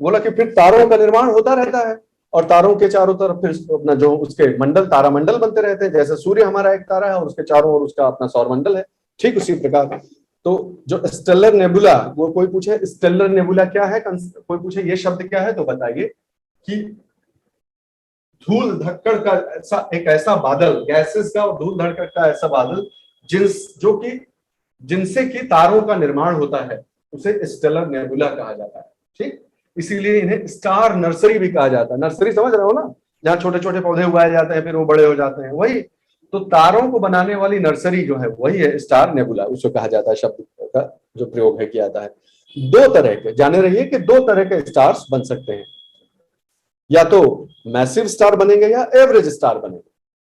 बोला कि फिर तारों का निर्माण होता रहता है और तारों के चारों तरफ फिर अपना जो उसके मंडल, तारामंडल बनते रहते हैं। जैसे सूर्य हमारा एक तारा है और उसके चारों ओर उसका अपना सौरमंडल है, ठीक उसी प्रकार। तो जो स्टेलर नेबुला, वो कोई पूछे स्टेलर नेबुला क्या है, कोई पूछे ये शब्द क्या है, तो बताइए कि धूल धक्कड़ का एक ऐसा बादल, गैसेस का और धूल धक्कड़ का ऐसा बादल जिनसे कि तारों का निर्माण होता है, उसे स्टेलर नेबुला कहा जाता है। ठीक, इसीलिए इन्हें स्टार नर्सरी भी कहा जाता है। नर्सरी समझ रहे हो ना, जहाँ छोटे छोटे पौधे उगाए जाते हैं फिर वो बड़े हो जाते हैं, वही तो तारों को बनाने वाली नर्सरी जो है वही है स्टार नेबुला, उसको कहा जाता है। शब्द का जो प्रयोग है किया जाता है। 2 तरह के, जाने रहिए कि 2 तरह के स्टार्स बन सकते हैं, या तो मैसिव स्टार बनेंगे या एवरेज स्टार बनेंगे।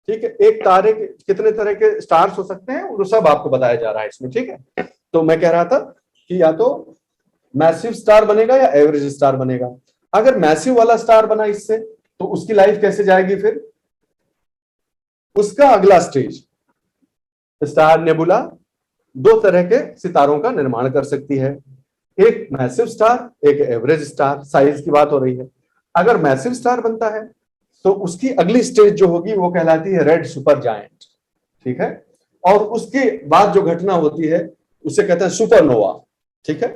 ठीक है, एक तारे के कितने तरह के स्टार्स हो सकते हैं वो सब आपको बताया जा रहा है इसमें। ठीक है, तो मैं कह रहा था कि या तो मैसिव स्टार बनेगा या एवरेज स्टार बनेगा। अगर मैसिव वाला स्टार बना इससे, तो उसकी लाइफ कैसे जाएगी? फिर उसका अगला स्टेज, स्टार नेबुला 2 तरह के सितारों का निर्माण कर सकती है, एक मैसिव स्टार, एक एवरेज स्टार। साइज की बात हो रही है। अगर मैसिव स्टार बनता है तो उसकी अगली स्टेज जो होगी वो कहलाती है रेड सुपर जायंट। ठीक है, और उसके बाद जो घटना होती है उसे कहते हैं सुपरनोवा। ठीक है,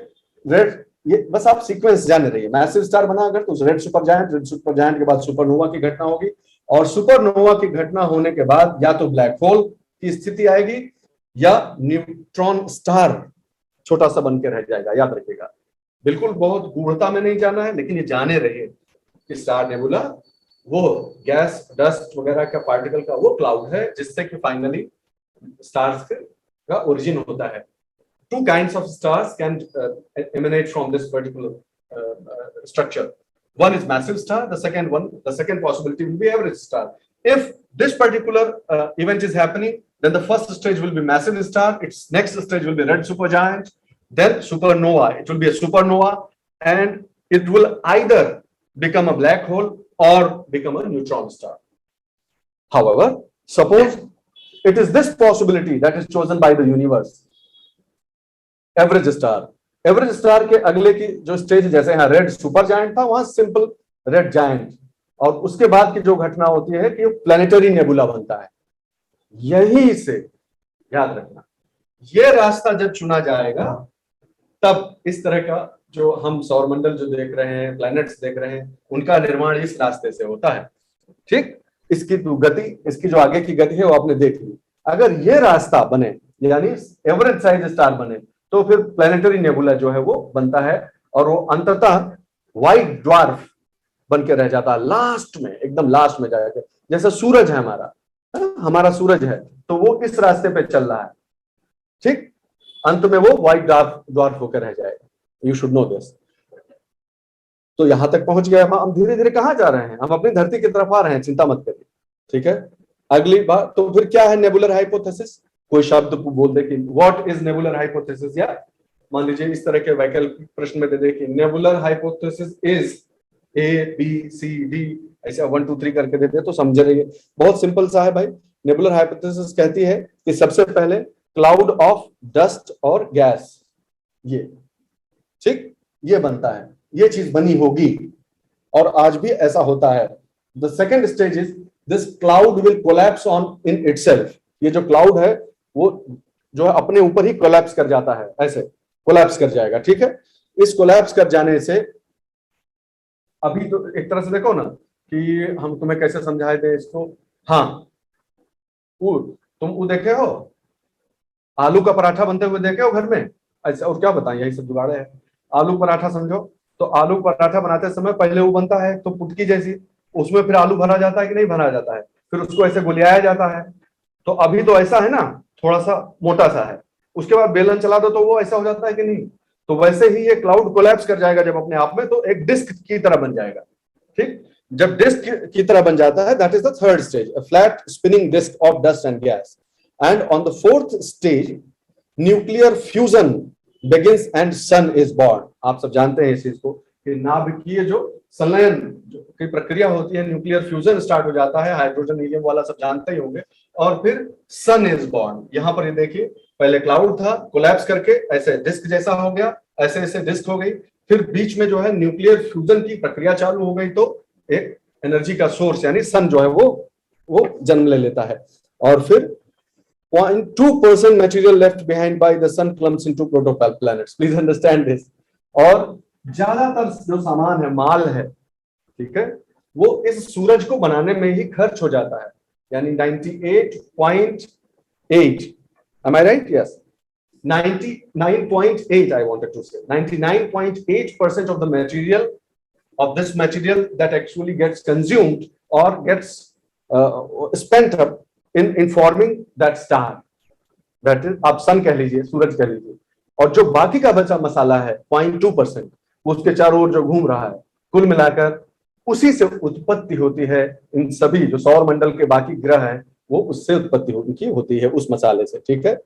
रेड, ये बस आप सीक्वेंस जाने रहिए। मैसिव स्टार बना अगर तो रेड सुपर जायंट के बाद सुपरनोवा की घटना होगी, और सुपरनोवा की घटना होने के बाद या तो ब्लैक होल की स्थिति आएगी या न्यूट्रॉन स्टार छोटा सा बन के रह जाएगा। याद रखिएगा, बिल्कुल बहुत गूढ़ता में नहीं जाना है, लेकिन ये जाने रहिए कि स्टार नेबुला वो गैस, डस्ट वगैरह का पार्टिकल का वो क्लाउड है जिससे कि फाइनली स्टार्स का ओरिजिन होता है। 2 kinds of stars can emanate from this particular structure. One is massive star. The second possibility will be average star. If this particular event is happening, then the first stage will be massive star. Its next stage will be red supergiant. Then supernova. It will be a supernova, and it will either become a black hole or become a neutron star. However, suppose it is this possibility that is chosen by the universe. Average star के अगले की जो stage, जैसे यहाँ red super giant था, वहां simple red giant, और उसके बाद की जो घटना होती है कि प्लेनेटरी नेबुला बनता है। यहीं से याद रखना, ये रास्ता जब चुना जाएगा तब इस तरह का जो हम सौरमंडल जो देख रहे हैं, प्लैनेट्स देख रहे हैं, उनका निर्माण इस रास्ते से होता है। ठीक, इसकी गति, इसकी जो आगे की गति है वो आपने देख ली। अगर ये रास्ता बने, यानी एवरेज साइज स्टार बने, तो फिर प्लैनेटरी नेबुला जो है वो बनता है, और वो अंततः व्हाइट ड्वार्फ बन के रह जाता है लास्ट में, एकदम लास्ट में जाकर। जैसे सूरज है हमारा, हमारा सूरज है, तो वो इस रास्ते पे चल रहा है। ठीक, अंत में वो व्हाइट ड्वार्फ होकर रह जाएगा। You should know this. तो यहां तक पहुंच गए हम धीरे धीरे कहां जा रहे हैं, हम अपनी धरती की तरफ आ रहे हैं, चिंता मत करिए। ठीक है, अगली बात, तो फिर क्या है नेबुलर हाइपोथेसिस? कोई शब्द बोल दे कि व्हाट इज नेबुलर हाइपोथेसिस, या मान लीजिए इस तरह के वैकल्पिक प्रश्न में दे दे कि nebular hypothesis is A B C D, ऐसा 1 2 3 करके देते तो समझ रही है। बहुत सिंपल सा है भाई। नेबुलर हाइपोथेसिस कहती है कि सबसे पहले क्लाउड ऑफ डस्ट और गैस, ये ठीक, ये बनता है, ये चीज बनी होगी, और आज भी ऐसा होता है। The second stage is this cloud will collapse on in itself. ये जो क्लाउड है वो जो है अपने ऊपर ही कोलैप्स कर जाता है, ऐसे कोलैप्स कर जाएगा। ठीक है, इस कोलैप्स कर जाने से, अभी तो एक तरह से देखो ना कि हम तुम्हें कैसे समझाए थे इसको। हाँ, वो तुम वो देखे हो, आलू का पराठा बनते हुए देखे हो घर में? ऐसा, और क्या बताएं, यही सब जुगाड़े है। आलू पराठा समझो, तो आलू पराठा बनाते समय पहले वो बनता है तो पुटकी जैसी, उसमें फिर आलू भरा जाता है कि नहीं भरा जाता है, फिर उसको ऐसे गुलियाया जाता है। तो अभी तो ऐसा है ना, थोड़ा सा मोटा सा है, उसके बाद बेलन चला दो तो वो ऐसा हो जाता है कि नहीं? तो वैसे ही ये क्लाउड कोलैप्स कर जाएगा जब अपने आप में, तो एक डिस्क की तरह बन जाएगा। ठीक, जब डिस्क की तरह बन जाता है, that is the third stage, a flat spinning disc of dust and gas. And on the fourth stage nuclear fusion begins and sun is born. आप सब जानते हैं इस चीज को कि नाभिकीय जो संलयन की प्रक्रिया होती है, न्यूक्लियर फ्यूजन स्टार्ट हो जाता है, हाइड्रोजन हीलियम वाला सब जानते ही होंगे, और फिर सन इज बॉर्न। यहां पर ये देखिए, पहले क्लाउड था, कोलैप्स करके ऐसे डिस्क जैसा हो गया, ऐसे ऐसे डिस्क हो गई, फिर बीच में जो है न्यूक्लियर फ्यूजन की प्रक्रिया चालू हो गई, तो एक एनर्जी का सोर्स यानी सन जो है वो जन्म ले लेता है, और फिर 0.2% material left behind by the sun clumps into protoplanets. Please understand this. और ज्यादातर जो सामान है, माल है, ठीक है, वो इस सूरज को बनाने में ही खर्च हो जाता है, यानी 98.8, am I right? Yes, 99.8, I wanted to say 99.8% of the material of this material that actually gets consumed or gets spent up in forming that star, that is आप सन कह लीजिए, सूरज कह लीजिए, और जो बाकी का बचा मसाला है 0.2%, उसके चारों ओर जो घूम रहा है, कुल मिलाकर उसी से उत्पत्ति होती है। इन सभी जो सौर मंडल के बाकी ग्रह हैं, वो उससे उत्पत्ति होती है उस मसाले से। ठीक है,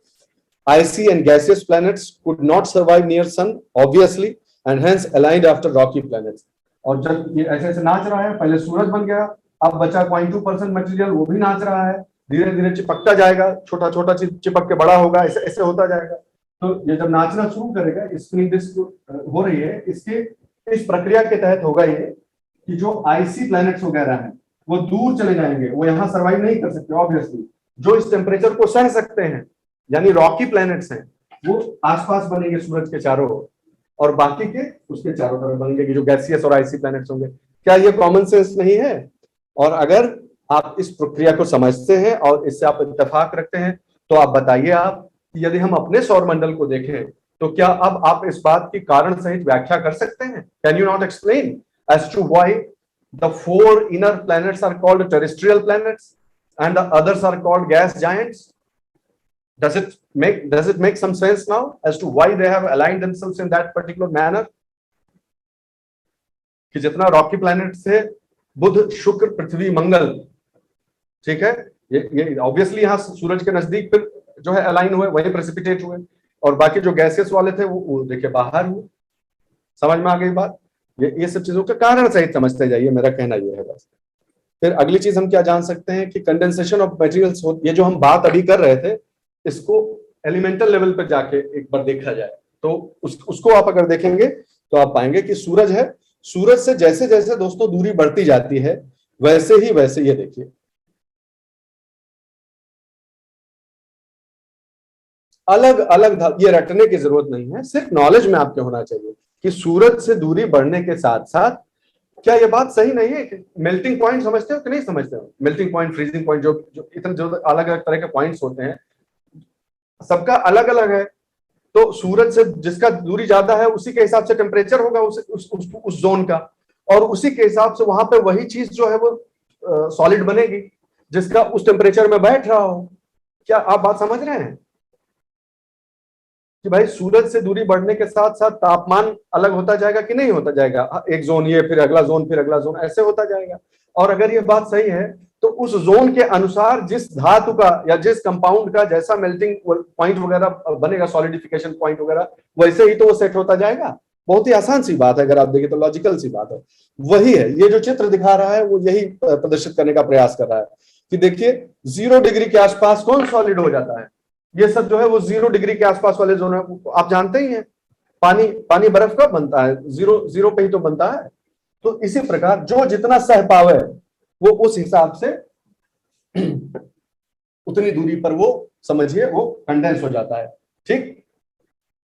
icy and gaseous planets could not survive near sun obviously and hence aligned after rocky planets। और जब ये ऐसे ऐसे नाच रहा है, पहले सूरज बन गया, अब बचा 0.2% मटेरियल, वो भी नाच रहा है, धीरे धीरे चिपकता जाएगा, छोटा छोटा चिपक के बड़ा होगा, ऐसे ऐसे होता जाएगा। तो ये जब नाचना शुरू करेगा, स्पिनिंग डिस्क हो रही है, इसके इस प्रक्रिया के तहत होगा ये कि जो आईसी प्लैनेट्स वगैरह हैं वो दूर चले जाएंगे, वो यहाँ सर्वाइव नहीं कर सकते ऑब्वियसली। जो इस टेम्परेचर को सह सकते हैं, यानी रॉकी प्लैनेट्स हैं, वो आसपास बनेंगे सूरज के चारों ओर, और बाकी के उसके चारों तरफ बनेंगे जो गैसियस और आईसी प्लैनेट्स होंगे। क्या ये कॉमन सेंस नहीं है? और अगर आप इस प्रक्रिया को समझते हैं और इससे आप इत्तेफाक रखते हैं, तो आप बताइए, आप यदि हम अपने सौर मंडल को देखें, तो क्या अब आप इस बात की कारण सहित व्याख्या कर सकते हैं? Can you not explain as to why the 4 inner planets are called terrestrial planets and the others are called gas giants? Does it make some sense now as to why they have aligned themselves in that particular manner? कि जितना Rocky planet से बुध, शुक्र, पृथ्वी, मंगल, ठीक है, ये obviously यहाँ सूरज के नजदीक फिर जो है अलाइन हुए, वही प्रेसिपिटेट हुए, और बाकी जो गैसेस वाले थे वो देखिए बाहर हुए। समझ में आ गई बात? ये सब चीजों के कारण सहित समझते जाइए, मेरा कहना ये है बस। फिर अगली चीज हम क्या जान सकते हैं कि कंडेंसेशन ऑफ मटेरियल्स, ये जो हम बात अभी कर रहे थे, इसको एलिमेंटल लेवल पर जाके एक बार देखा जाए, तो उसको आप अगर देखेंगे तो आप पाएंगे कि सूरज है, सूरज से जैसे जैसे दोस्तों दूरी बढ़ती जाती है, वैसे ही वैसे ये देखिए अलग अलग ये रटने की जरूरत नहीं है, सिर्फ नॉलेज में आपके होना चाहिए कि सूरज से दूरी बढ़ने के साथ साथ, क्या ये बात सही नहीं है कि मेल्टिंग पॉइंट समझते हो कि नहीं समझते हो? मेल्टिंग पॉइंट, फ्रीजिंग पॉइंट, जो इतने जो अलग अलग तरह के पॉइंट्स होते हैं, सबका अलग अलग है। तो सूरज से जिसका दूरी ज्यादा है उसी के हिसाब से टेम्परेचर होगा उस जोन का, और उसी के हिसाब से वहां पे वही चीज जो है वो सॉलिड बनेगी जिसका उस टेम्परेचर में बैठ रहा हो। क्या आप बात समझ रहे हैं कि भाई सूरज से दूरी बढ़ने के साथ साथ तापमान अलग होता जाएगा कि नहीं होता जाएगा? एक जोन ये, फिर अगला जोन, फिर अगला जोन, ऐसे होता जाएगा। और अगर ये बात सही है तो उस जोन के अनुसार जिस धातु का या जिस कंपाउंड का जैसा मेल्टिंग पॉइंट वगैरह बनेगा, सॉलिडिफिकेशन पॉइंट वगैरह, वैसे ही तो वो सेट होता जाएगा। बहुत ही आसान सी बात है, अगर आप देखिए तो लॉजिकल सी बात है। वही है, ये जो चित्र दिखा रहा है वो यही प्रदर्शित करने का प्रयास कर रहा है कि देखिए 0 डिग्री के आसपास कौन सॉलिड हो जाता है। ये सब जो है वो 0 डिग्री के आसपास वाले जोन है, आप जानते ही हैं। पानी पानी बर्फ कब बनता है? जीरो जीरो पे ही तो बनता है। तो इसी प्रकार जो जितना सह पावे वो उस हिसाब से उतनी दूरी पर वो समझिए वो कंडेंस हो जाता है, ठीक।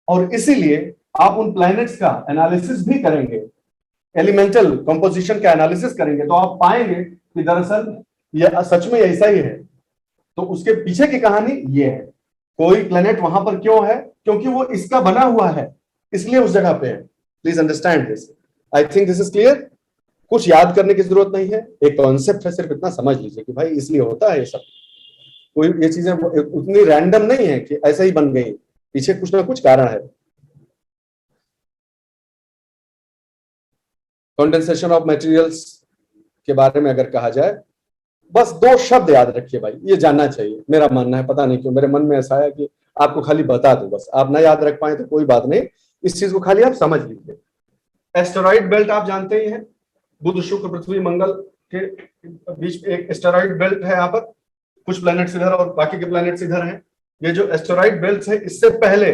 और इसीलिए आप उन प्लैनेट्स का एनालिसिस भी करेंगे, एलिमेंटल कंपोजिशन का एनालिसिस करेंगे, तो आप पाएंगे कि दरअसल यह सच में ऐसा ही है। तो उसके पीछे की कहानी ये है, कोई प्लेनेट वहां पर क्यों है? क्योंकि वो इसका बना हुआ है, इसलिए उस जगह पे है। Please understand this, I think this is clear. कुछ याद करने की जरूरत नहीं है, एक कॉन्सेप्ट है, सिर्फ इतना समझ लीजिए कि भाई इसलिए होता है ये सब। कोई ये चीजें उतनी रैंडम नहीं है कि ऐसे ही बन गई, पीछे कुछ ना कुछ कारण है। कंडेंसेशन ऑफ मटेरियल्स के बारे में अगर कहा जाए, बस 2 शब्द याद रखिए भाई, ये जानना चाहिए, मेरा मानना है। पता नहीं क्यों मेरे मन में ऐसा आया कि आपको खाली बता दूं, बस आप ना याद रख पाए तो कोई बात नहीं, इस चीज को खाली आप समझ लीजिए। एस्टेरॉइड बेल्ट आप जानते ही हैं, बुध, शुक्र, पृथ्वी, मंगल के बीच में एक एस्टेरॉइड बेल्ट है। यहाँ पर कुछ प्लैनेट्स इधर और बाकी के प्लैनेट्स इधर हैं। ये जो एस्टेरॉइड बेल्ट है, इससे पहले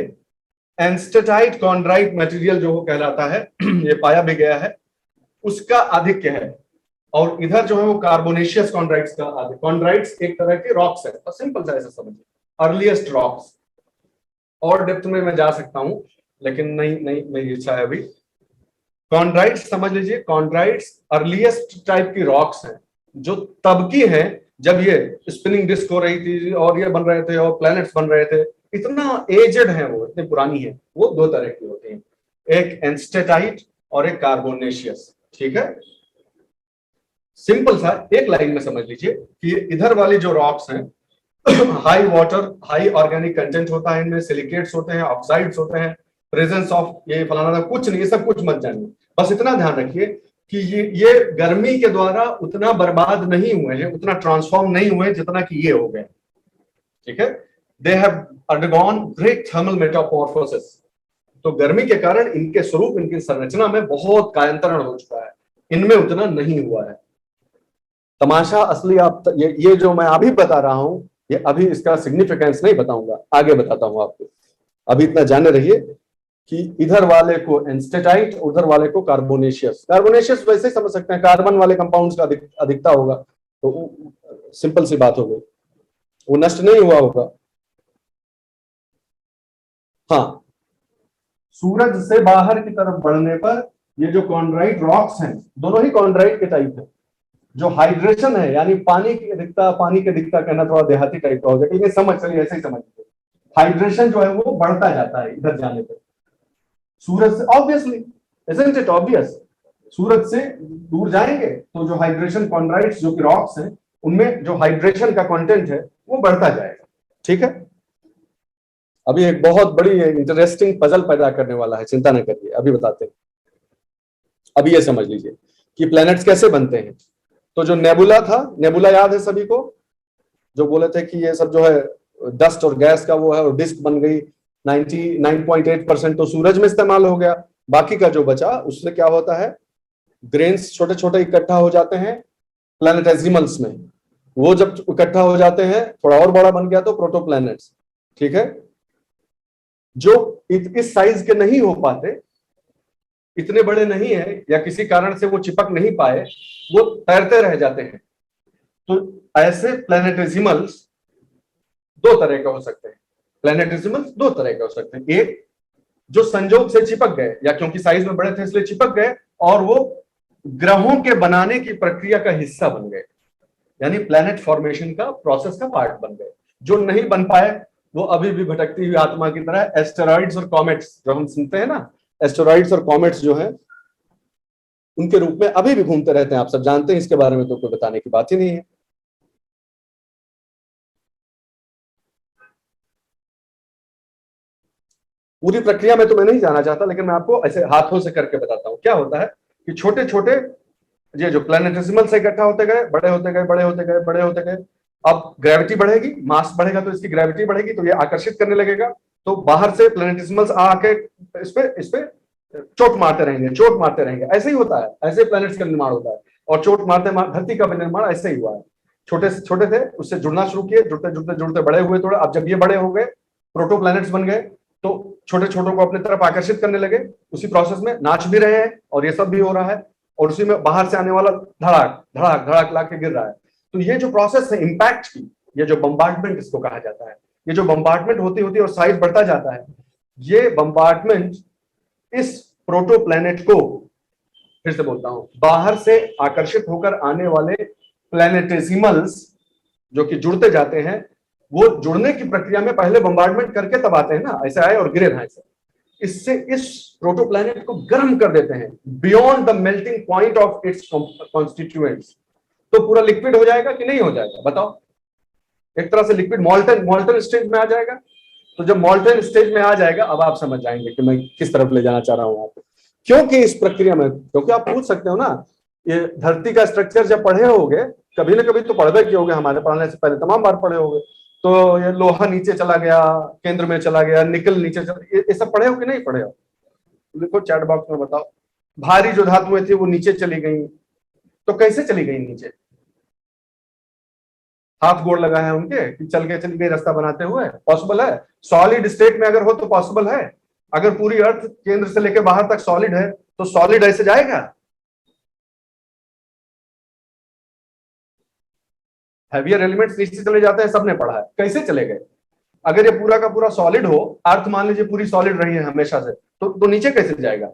एंस्टेटाइट कॉन्ड्राइट मटेरियल जो वो कहलाता है ये पाया भी गया है, उसका आधिक्य है। और इधर जो है वो कार्बोनेशियस कॉन्ड्राइट्स का आधिक्य। कॉन्ड्राइट्स एक तरह के रॉक्स है, और सिंपल सा ऐसा समझिए, अर्लीस्ट रॉक्स। और डेप्थ में मैं जा सकता हूं लेकिन नहीं नहीं मेरी इच्छा है अभी। कॉन्ड्राइट्स समझ लीजिए, कॉन्ड्राइट्स अर्लीस्ट टाइप की रॉक्स हैं, जो तब की हैं जब ये स्पिनिंग डिस्क हो रही थी और ये बन रहे थे और प्लैनेट्स बन रहे थे। इतना एजेड है वो, इतनी पुरानी है वो। 2 तरह की होती हैं, एक एंस्टेटाइट और एक कार्बोनेशियस, ठीक है। सिंपल सा एक लाइन में समझ लीजिए कि इधर वाली जो रॉक्स हैं high water, high organic content होता है इनमें, सिलिकेट्स होते हैं, ऑक्साइड्स होते हैं, प्रेजेंस ऑफ ये फलाना कुछ नहीं, ये सब कुछ मत जानिए। बस इतना ध्यान रखिए कि ये गर्मी के द्वारा उतना बर्बाद नहीं हुए हैं, उतना ट्रांसफॉर्म नहीं हुए जितना कि ये हो गए, ठीक है। They have undergone great thermal Metamorphosis. तो गर्मी के कारण इनके स्वरूप, इनकी संरचना में बहुत कायांतरण हो चुका है, इनमें उतना नहीं हुआ है। तमाशा असली आप ये जो मैं अभी बता रहा हूं, ये अभी इसका सिग्निफिकेंस नहीं बताऊंगा, आगे बताता हूं आपको। अभी इतना जाने रहिए कि इधर वाले को एंस्टेटाइट, उधर वाले को कार्बोनेशियस। कार्बोनेशियस वैसे ही समझ सकते हैं, कार्बन वाले कंपाउंड्स का अधिकता होगा, तो सिंपल सी बात हो गई, वो नष्ट नहीं हुआ होगा। हाँ, सूरज से बाहर की तरफ बढ़ने पर ये जो कॉन्ड्राइट रॉक्स हैं, दोनों ही कॉन्ड्राइट के टाइप है। जो हाइड्रेशन है, यानी पानी की अधिकता कहना थोड़ा देहाती टाइप का हो जाएगा, लेकिन समझ चलिए ऐसे ही समझ लीजिए। हाइड्रेशन जो है वो बढ़ता जाता है इधर जाने पर सूरज से, ऑब्वियसली, इजंट इट ऑब्वियस। सूरज से दूर जाएंगे तो जो हाइड्रेशन कॉन्ड्राइट्स जो कि रॉक्स हैं, उनमें जो हाइड्रेशन का कंटेंट है वो बढ़ता जाएगा, ठीक है। अभी एक बहुत बड़ी इंटरेस्टिंग पजल पैदा करने वाला है, चिंता न करिए, अभी बताते हैं। अभी ये समझ लीजिए कि प्लैनेट्स कैसे बनते हैं। तो जो नेबुला था, नेबुला याद है सभी को, जो बोले थे कि ये सब जो है डस्ट और गैस का वो है, और डिस्क बन गई। 99.8% तो सूरज में इस्तेमाल हो गया, बाकी का जो बचा उससे क्या होता है, ग्रेन्स छोटे छोटे इकट्ठा हो जाते हैं प्लैनेटेसिमल्स में। वो जब इकट्ठा हो जाते हैं, थोड़ा और बड़ा बन गया तो प्रोटोप्लैनेट्स, ठीक है। जो इस साइज के नहीं हो पाते, इतने बड़े नहीं है, या किसी कारण से वो चिपक नहीं पाए, वो तैरते रह जाते हैं। तो ऐसे प्लैनेटेसिमल्स 2 तरह के हो सकते हैं। प्लैनेटेसिमल्स दो तरह के हो सकते हैं, एक जो संजोग से चिपक गए या क्योंकि साइज में बड़े थे इसलिए चिपक गए और वो ग्रहों के बनाने की प्रक्रिया का हिस्सा बन गए, यानी प्लैनेट फॉर्मेशन का प्रोसेस का पार्ट बन गए। जो नहीं बन पाए वो अभी भी भटकती हुई आत्मा की तरह एस्टेरॉइड्स और कॉमेट्स, जो हम सुनते हैं ना, एस्टेरॉइड्स और कॉमेट्स जो है उनके रूप में अभी भी घूमते रहते हैं। आप सब जानते हैं इसके बारे में, तो कोई बताने की बात ही नहीं है। पूरी प्रक्रिया में तो मैं नहीं जाना चाहता, लेकिन मैं आपको ऐसे हाथों से करके बताता हूं। क्या होता है कि छोटे छोटे ये जो प्लैनेटेसिमल से इकट्ठा होते गए, बड़े होते गए, बड़े होते गए, बड़े होते गए। अब ग्रेविटी बढ़ेगी, मास बढ़ेगा तो इसकी ग्रेविटी बढ़ेगी, तो ये आकर्षित करने लगेगा। तो बाहर से प्लैनेटेसिमल्स आके इस पे चोट मारते रहेंगे, चोट मारते रहेंगे। ऐसे ही होता है, ऐसे प्लैनेट्स का निर्माण होता है। और चोट मारते धरती का भी निर्माण ऐसे ही हुआ है। छोटे से छोटे थे, उससे जुड़ना शुरू किए, जुड़ते जुड़ते जुड़ते बड़े हुए थोड़े। अब जब ये बड़े हो गए, प्रोटो प्लैनेट्स बन गए, तो छोटे छोटों को अपनी तरफ आकर्षित करने लगे। उसी प्रोसेस में नाच भी रहे हैं और ये सब भी हो रहा है, और उसी में बाहर से आने वाला धड़ाक धड़ाक धड़ाक लाके गिर रहा है। तो ये जो प्रोसेस है इंपैक्ट की, ये जो बम्बार्टमेंट इसको कहा जाता है, ये जो बम्बार्टमेंट होती होती और साइज बढ़ता जाता है, ये बम्बार्टमेंट इस प्रोटो प्लैनेट को, फिर से बोलता हूं, बाहर से आकर्षित होकर आने वाले प्लैनेटेसिमल्स जो कि जुड़ते जाते हैं, वो जुड़ने की प्रक्रिया में पहले बम्बार्टमेंट करके तब आते हैं ना, ऐसे आए और गिरे ना ऐसे। इससे इस प्रोटो प्लैनेट को गर्म कर देते हैं beyond the melting point of its constituents. तो पूरा लिक्विड हो जाएगा कि नहीं हो जाएगा, बताओ? एक तरह से लिक्विड मॉल्टन स्टेज में आ जाएगा। तो जब मॉल्टन स्टेज में आ जाएगा, अब आप समझ जाएंगे कि मैं किस तरफ ले जाना चाह रहा हूं आपको। क्योंकि इस प्रक्रिया में, क्योंकि आप पूछ सकते हो ना, ये धरती का स्ट्रक्चर जब पढ़े होगे, कभी ना कभी तो पढ़वे किए होगे, हमारे पढ़ने से पहले तमाम बार पढ़े होगे। तो ये लोहा नीचे चला गया, केंद्र में चला गया, निकल नीचे चला, ये सब पढ़े हो कि नहीं पढ़े हो? देखो चैट बॉक्स में बताओ। भारी जो धातुएं थी वो नीचे चली गई, तो कैसे चली गई नीचे? हाथ गोड़ लगा है उनके कि चल गए रास्ता बनाते हुए? पॉसिबल है? सॉलिड स्टेट में अगर हो तो पॉसिबल है। अगर पूरी अर्थ केंद्र से लेकर बाहर तक सॉलिड है, तो सॉलिड ऐसे जाएगा? हैवियर एलिमेंट्स नीचे चले जाते हैं, सबने पढ़ा है, कैसे चले गए? अगर ये पूरा का पूरा सॉलिड हो, अर्थ मान लीजिए पूरी सॉलिड रही है हमेशा से, तो नीचे कैसे जाएगा?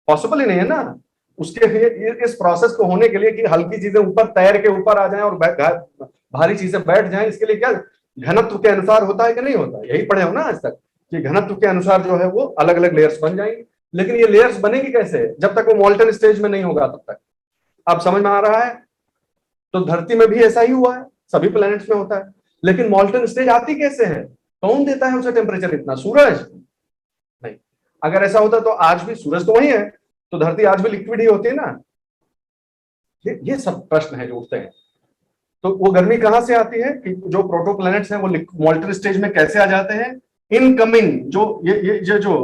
पॉसिबल ही नहीं है ना। उसके लिए इस प्रोसेस को होने के लिए कि हल्की चीजें ऊपर तैर के ऊपर आ जाएं और भारी चीजें बैठ जाएं, इसके लिए क्या घनत्व के अनुसार होता है कि नहीं होता? यही पढ़े हो ना आज तक कि घनत्व के अनुसार जो है वो अलग अलग लेयर्स बन जाएंगी। लेकिन ये लेयर्स बनेगी कैसे? जब तक वो मॉल्टन स्टेज में नहीं होगा तब तक। आप समझ में आ रहा है? तो धरती में भी ऐसा ही हुआ है, सभी प्लैनेट्स में होता है। लेकिन मॉल्टन स्टेज आती कैसे है? कौन देता है उसे टेम्परेचर इतना? सूरज नहीं। अगर ऐसा होता तो आज भी, सूरज तो वही है, तो धरती आज भी लिक्विड ही होती है ना। ये सब प्रश्न है जो उठते हैं। तो वो गर्मी कहां से आती है कि जो प्रोटो प्लैनेट्स हैं वो मॉल्टन स्टेज में कैसे आ जाते हैं? इनकमिंग जो ये जो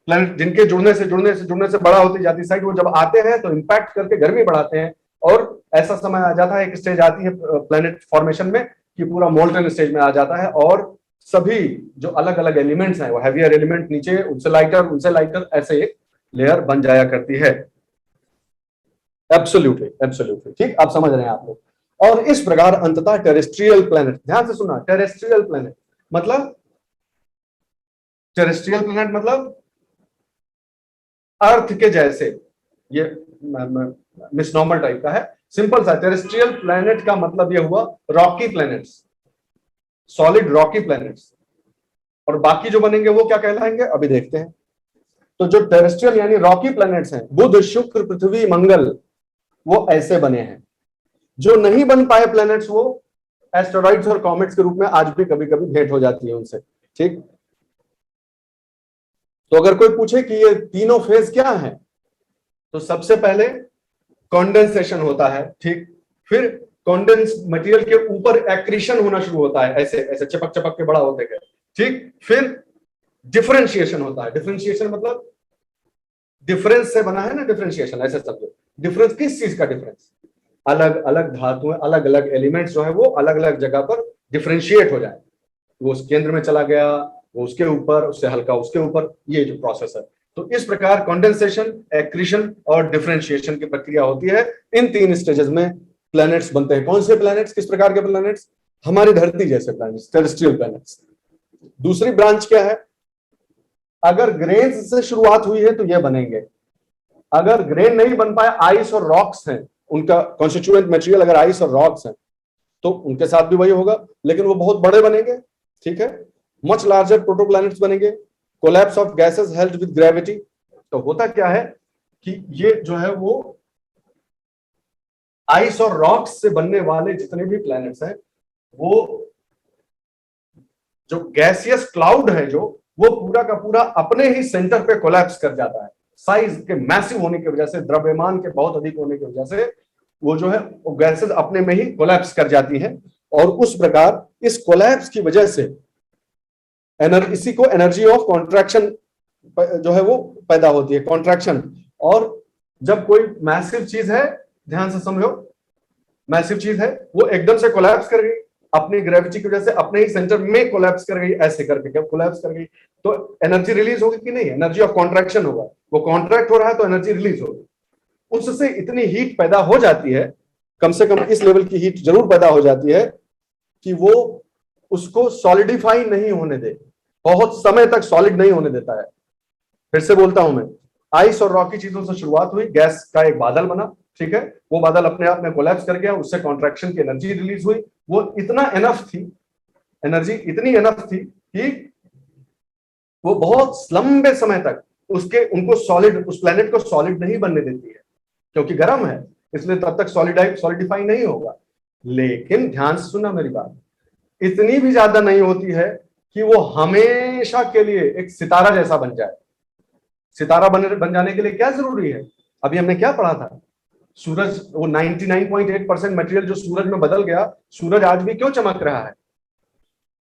प्लैनेट जिनके जुड़ने से बड़ा होती जाती साइड, वो जब आते हैं तो इंपैक्ट करके गर्मी बढ़ाते हैं, और ऐसा समय आ जाता है, एक स्टेज आती है प्लैनेट फॉर्मेशन में कि पूरा मोल्टन स्टेज में आ जाता है, और सभी जो अलग अलग एलिमेंट्स हैं वो हैवियर एलिमेंट नीचे, उनसे लाइटर ऐसे एक लेयर बन जाया करती है। एब्सोल्युटली एब्सोल्युटली ठीक, आप समझ रहे हैं आप लोग। और इस प्रकार अंततः टेरेस्ट्रियल प्लैनेट, ध्यान से सुनना, टेरेस्ट्रियल प्लैनेट मतलब अर्थ के जैसे, ये मिसनॉमर टाइप का है, सिंपल सा। टेरेस्ट्रियल प्लैनेट का मतलब ये हुआ Rocky planets, solid Rocky planets. और बाकी जो बनेंगे वो क्या कहलाएंगे, अभी देखते हैं। तो जो टेरेस्ट्रियल यानी रॉकी प्लैनेट्स हैं, बुध, शुक्र, पृथ्वी, मंगल, वो ऐसे बने हैं। जो नहीं बन पाए प्लैनेट्स, वो एस्टेरॉइड्स और कॉमेट्स के रूप में आज भी कभी कभी भेंट हो जाती है उनसे, ठीक। तो अगर कोई पूछे कि ये तीनों फेज क्या है, तो सबसे पहले कॉन्डेंसेशन होता है, ठीक। फिर कॉन्डेंस मटेरियल के ऊपर एक्रीशन होना शुरू होता है, ऐसे ऐसे चपक चपक के बड़ा होते गए, ठीक। फिर डिफरेंशिएशन होता है। डिफरेंशिएशन मतलब डिफरेंस से बना है ना, डिफरेंशिएशन ऐसे शब्द। डिफरेंस किस चीज का डिफरेंस? अलग अलग धातुएं, अलग अलग एलिमेंट्स जो है वो अलग अलग जगह पर डिफरेंशिएट हो जाए। वो उस केंद्र में चला गया, वो उसके ऊपर, उससे हल्का उसके ऊपर, ये जो प्रोसेस है। तो इस प्रकार कंडेंसेशन, एक्रीशन और डिफरेंशिएशन की प्रक्रिया होती है। इन तीन स्टेजेस में प्लैनेट्स बनते हैं। कौन से प्लैनेट्स? किस प्रकार के प्लैनेट्स? हमारी धरती जैसे प्लैनेट्स, टेरेस्ट्रियल प्लैनेट्स। दूसरी ब्रांच क्या है, अगर ग्रेन्स से शुरुआत हुई है तो ये बनेंगे, अगर ग्रेन नहीं बन पाए, आइस और रॉक्स हैं, उनका कॉन्स्टिट्यूएंट मटेरियल अगर आइस और रॉक्स हैं तो उनके साथ भी वही होगा, लेकिन वो बहुत बड़े बनेंगे, ठीक है, मच लार्जर प्रोटोप्लैनेट्स बनेंगे, collapse of gases held with gravity. तो होता क्या है कि ये जो है वो आइस और रॉक्स से बनने वाले जितने भी प्लैनेट्स हैं, वो जो गैसियस क्लाउड है जो, वो पूरा का पूरा अपने ही सेंटर पे कोलैप्स कर जाता है, साइज के मैसिव होने की वजह से, द्रव्यमान के बहुत अधिक होने की वजह से वो जो है वो गैसेस अपने में ही कोलैप्स कर जाती हैं, और उस प्रकार इस कोलैप्स की वजह से इसी को एनर्जी ऑफ कॉन्ट्रैक्शन जो है वो पैदा होती है, कॉन्ट्रैक्शन। और जब कोई मैसिव चीज है, ध्यान से समझो, मैसिव चीज है, वो एकदम से कोलैप्स कर गई अपनी ग्रेविटी की वजह से, अपने ही सेंटर में कोलैप्स कर गई, ऐसे करके जब कोलैप्स कर गई तो एनर्जी रिलीज होगी कि नहीं, एनर्जी ऑफ कॉन्ट्रैक्शन होगा, वो कॉन्ट्रैक्ट हो रहा है तो एनर्जी रिलीज होगी, उससे इतनी हीट पैदा हो जाती है, कम से कम इस लेवल की हीट जरूर पैदा हो जाती है कि वो उसको सॉलिडिफाई नहीं होने दे, बहुत समय तक सॉलिड नहीं होने देता है। फिर से बोलता हूं मैं, आइस और रॉकी चीजों से शुरुआत हुई, गैस का एक बादल बना, ठीक है, वो बादल अपने आप में कोलैप्स कर गया, उससे कॉन्ट्रैक्शन की एनर्जी रिलीज हुई, वो इतना एनफ थी, एनर्जी इतनी एनफ थी कि वो बहुत लंबे समय तक उनको सॉलिड, उस प्लेनेट को सॉलिड नहीं बनने देती है, क्योंकि गर्म है, इसलिए तब तक सॉलिडिफाई नहीं होगा। लेकिन ध्यान से सुनना मेरी बात, इतनी भी ज्यादा नहीं होती है कि वो हमेशा के लिए एक सितारा जैसा बन जाए। सितारा बन जाने के लिए क्या जरूरी है, अभी हमने क्या पढ़ा था, सूरज, वो 99.8% मटेरियल जो सूरज में बदल गया, सूरज आज भी क्यों चमक रहा है,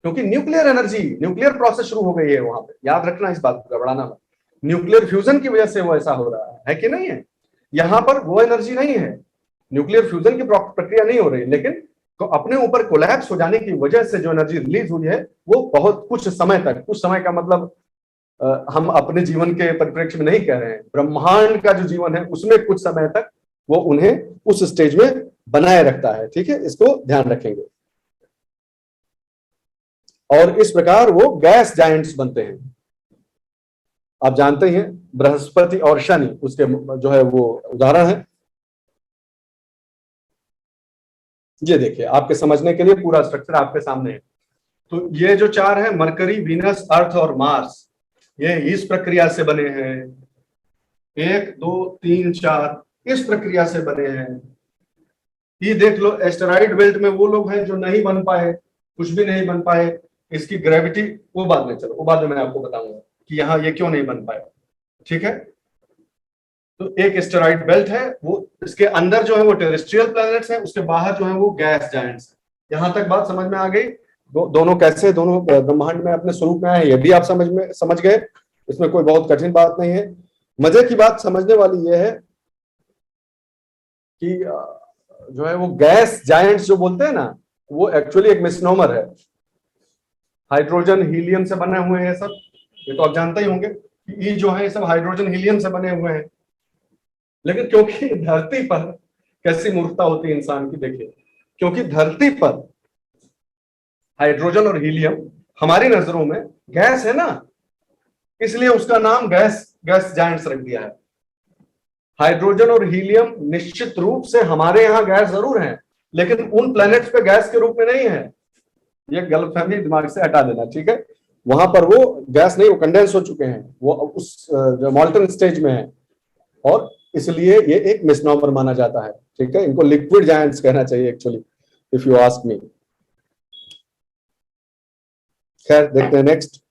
क्योंकि न्यूक्लियर एनर्जी, न्यूक्लियर प्रोसेस शुरू हो गई है वहां पे, याद रखना इस बात को, गड़बड़ाना मत, न्यूक्लियर फ्यूजन की वजह से वो ऐसा हो रहा है कि नहीं है, यहां पर वो एनर्जी नहीं है, न्यूक्लियर फ्यूजन की प्रक्रिया नहीं हो रही, लेकिन तो अपने ऊपर कोलैप्स हो जाने की वजह से जो एनर्जी रिलीज हुई है वो बहुत कुछ समय तक, कुछ समय का मतलब हम अपने जीवन के परिप्रेक्ष्य में नहीं कह रहे हैं, ब्रह्मांड का जो जीवन है उसमें कुछ समय तक वो उन्हें उस स्टेज में बनाए रखता है, ठीक है, इसको ध्यान रखेंगे। और इस प्रकार वो गैस जायंट्स बनते हैं। आप जानते हैं बृहस्पति और शनि उसके जो है वो उदाहरण है। ये देखिए, आपके समझने के लिए पूरा स्ट्रक्चर आपके सामने है। तो ये जो चार है, मरकरी, वीनस, अर्थ और मार्स, ये इस प्रक्रिया से बने हैं, 1 2 3 4 इस प्रक्रिया से बने हैं। ये देख लो, एस्टेरॉइड बेल्ट में वो लोग हैं जो नहीं बन पाए, कुछ भी नहीं बन पाए, इसकी ग्रेविटी, वो बाद में, चलो वो बाद में मैं आपको बताऊंगा कि यहाँ ये क्यों नहीं बन पाया, ठीक है। तो एक एस्टेरॉइड बेल्ट है, वो इसके अंदर जो है वो टेरेस्ट्रियल प्लैनेट्स हैं, उसके बाहर जो है वो गैस जायंट्स। यहां तक बात समझ में आ गई, दोनों कैसे, दोनों ब्रह्मांड में अपने स्वरूप में आए, ये भी आप समझ गए, इसमें कोई बहुत कठिन बात नहीं है। मजे की बात समझने वाली ये है कि जो है वो गैस जायंट्स जो बोलते हैं ना, वो एक्चुअली एक मिसनोमर है, हाइड्रोजन हीलियम से बने हुए हैं सब, ये तो आप जानते ही होंगे कि ये जो है ये सब हाइड्रोजन हीलियम से बने हुए हैं। लेकिन क्योंकि धरती पर कैसी मूर्खता होती है इंसान की, देखिए, क्योंकि धरती पर हाइड्रोजन और हीलियम हमारी नजरों में गैस है ना, इसलिए उसका नाम गैस जायंट्स रख दिया है। हाइड्रोजन और हीलियम निश्चित रूप से हमारे यहाँ गैस जरूर है, लेकिन उन प्लैनेट्स पे गैस के रूप में नहीं है, ये गलतफहमी दिमाग से हटा देना, ठीक है। वहां पर वो गैस नहीं, वो कंडेंस हो चुके हैं, वो उस मॉल्टन स्टेज में है, और इसलिए ये एक मिसनॉमर माना जाता है, ठीक है। इनको लिक्विड जायंट्स कहना चाहिए actually, if you ask me. खैर, देखते हैं नेक्स्ट।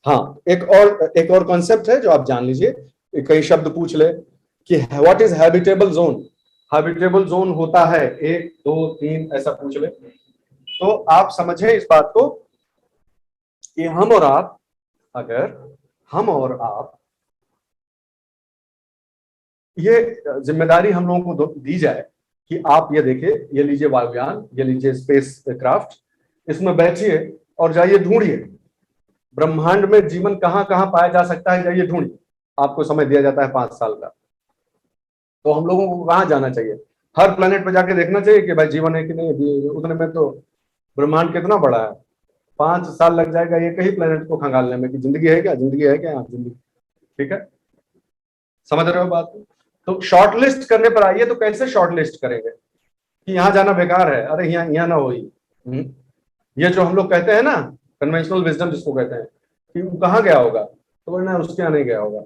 हाँ, एक और कॉन्सेप्ट है जो आप जान लीजिए, कई शब्द पूछ ले कि what is habitable zone. Habitable zone होता है 1 2 3 ऐसा पूछ ले, तो आप समझे इस बात को कि अगर हम और आप, ये जिम्मेदारी हम लोगों को दी जाए कि आप ये देखिए, ये लीजिए वायुयान, ये लीजिए स्पेस क्राफ्ट, इसमें बैठिए और जाइए ढूंढिए ब्रह्मांड में जीवन कहां कहां पाया जा सकता है, जाइए ढूंढिए। आपको समय दिया जाता है 5 साल का, तो हम लोगों को कहां जाना चाहिए, हर प्लेनेट पे जाके देखना चाहिए कि भाई जीवन है कि नहीं, उतने में तो ब्रह्मांड कितना बड़ा है, 5 साल लग जाएगा एक ही प्लेनेट को खंगालने में कि जिंदगी है क्या, जिंदगी है क्या यहाँ जिंदगी। ठीक है, समझ रहे हो बात को? तो शॉर्ट लिस्ट करने पर आइए, तो कैसे शॉर्ट लिस्ट करेंगे कि यहाँ जाना बेकार है, अरे यहाँ यहाँ ना हो ही। ये जो हम लोग कहते हैं ना कन्वेंशनल विजडम जिसको कहते हैं कि वो कहाँ गया होगा, तो बोलना उसके यहाँ नहीं गया होगा,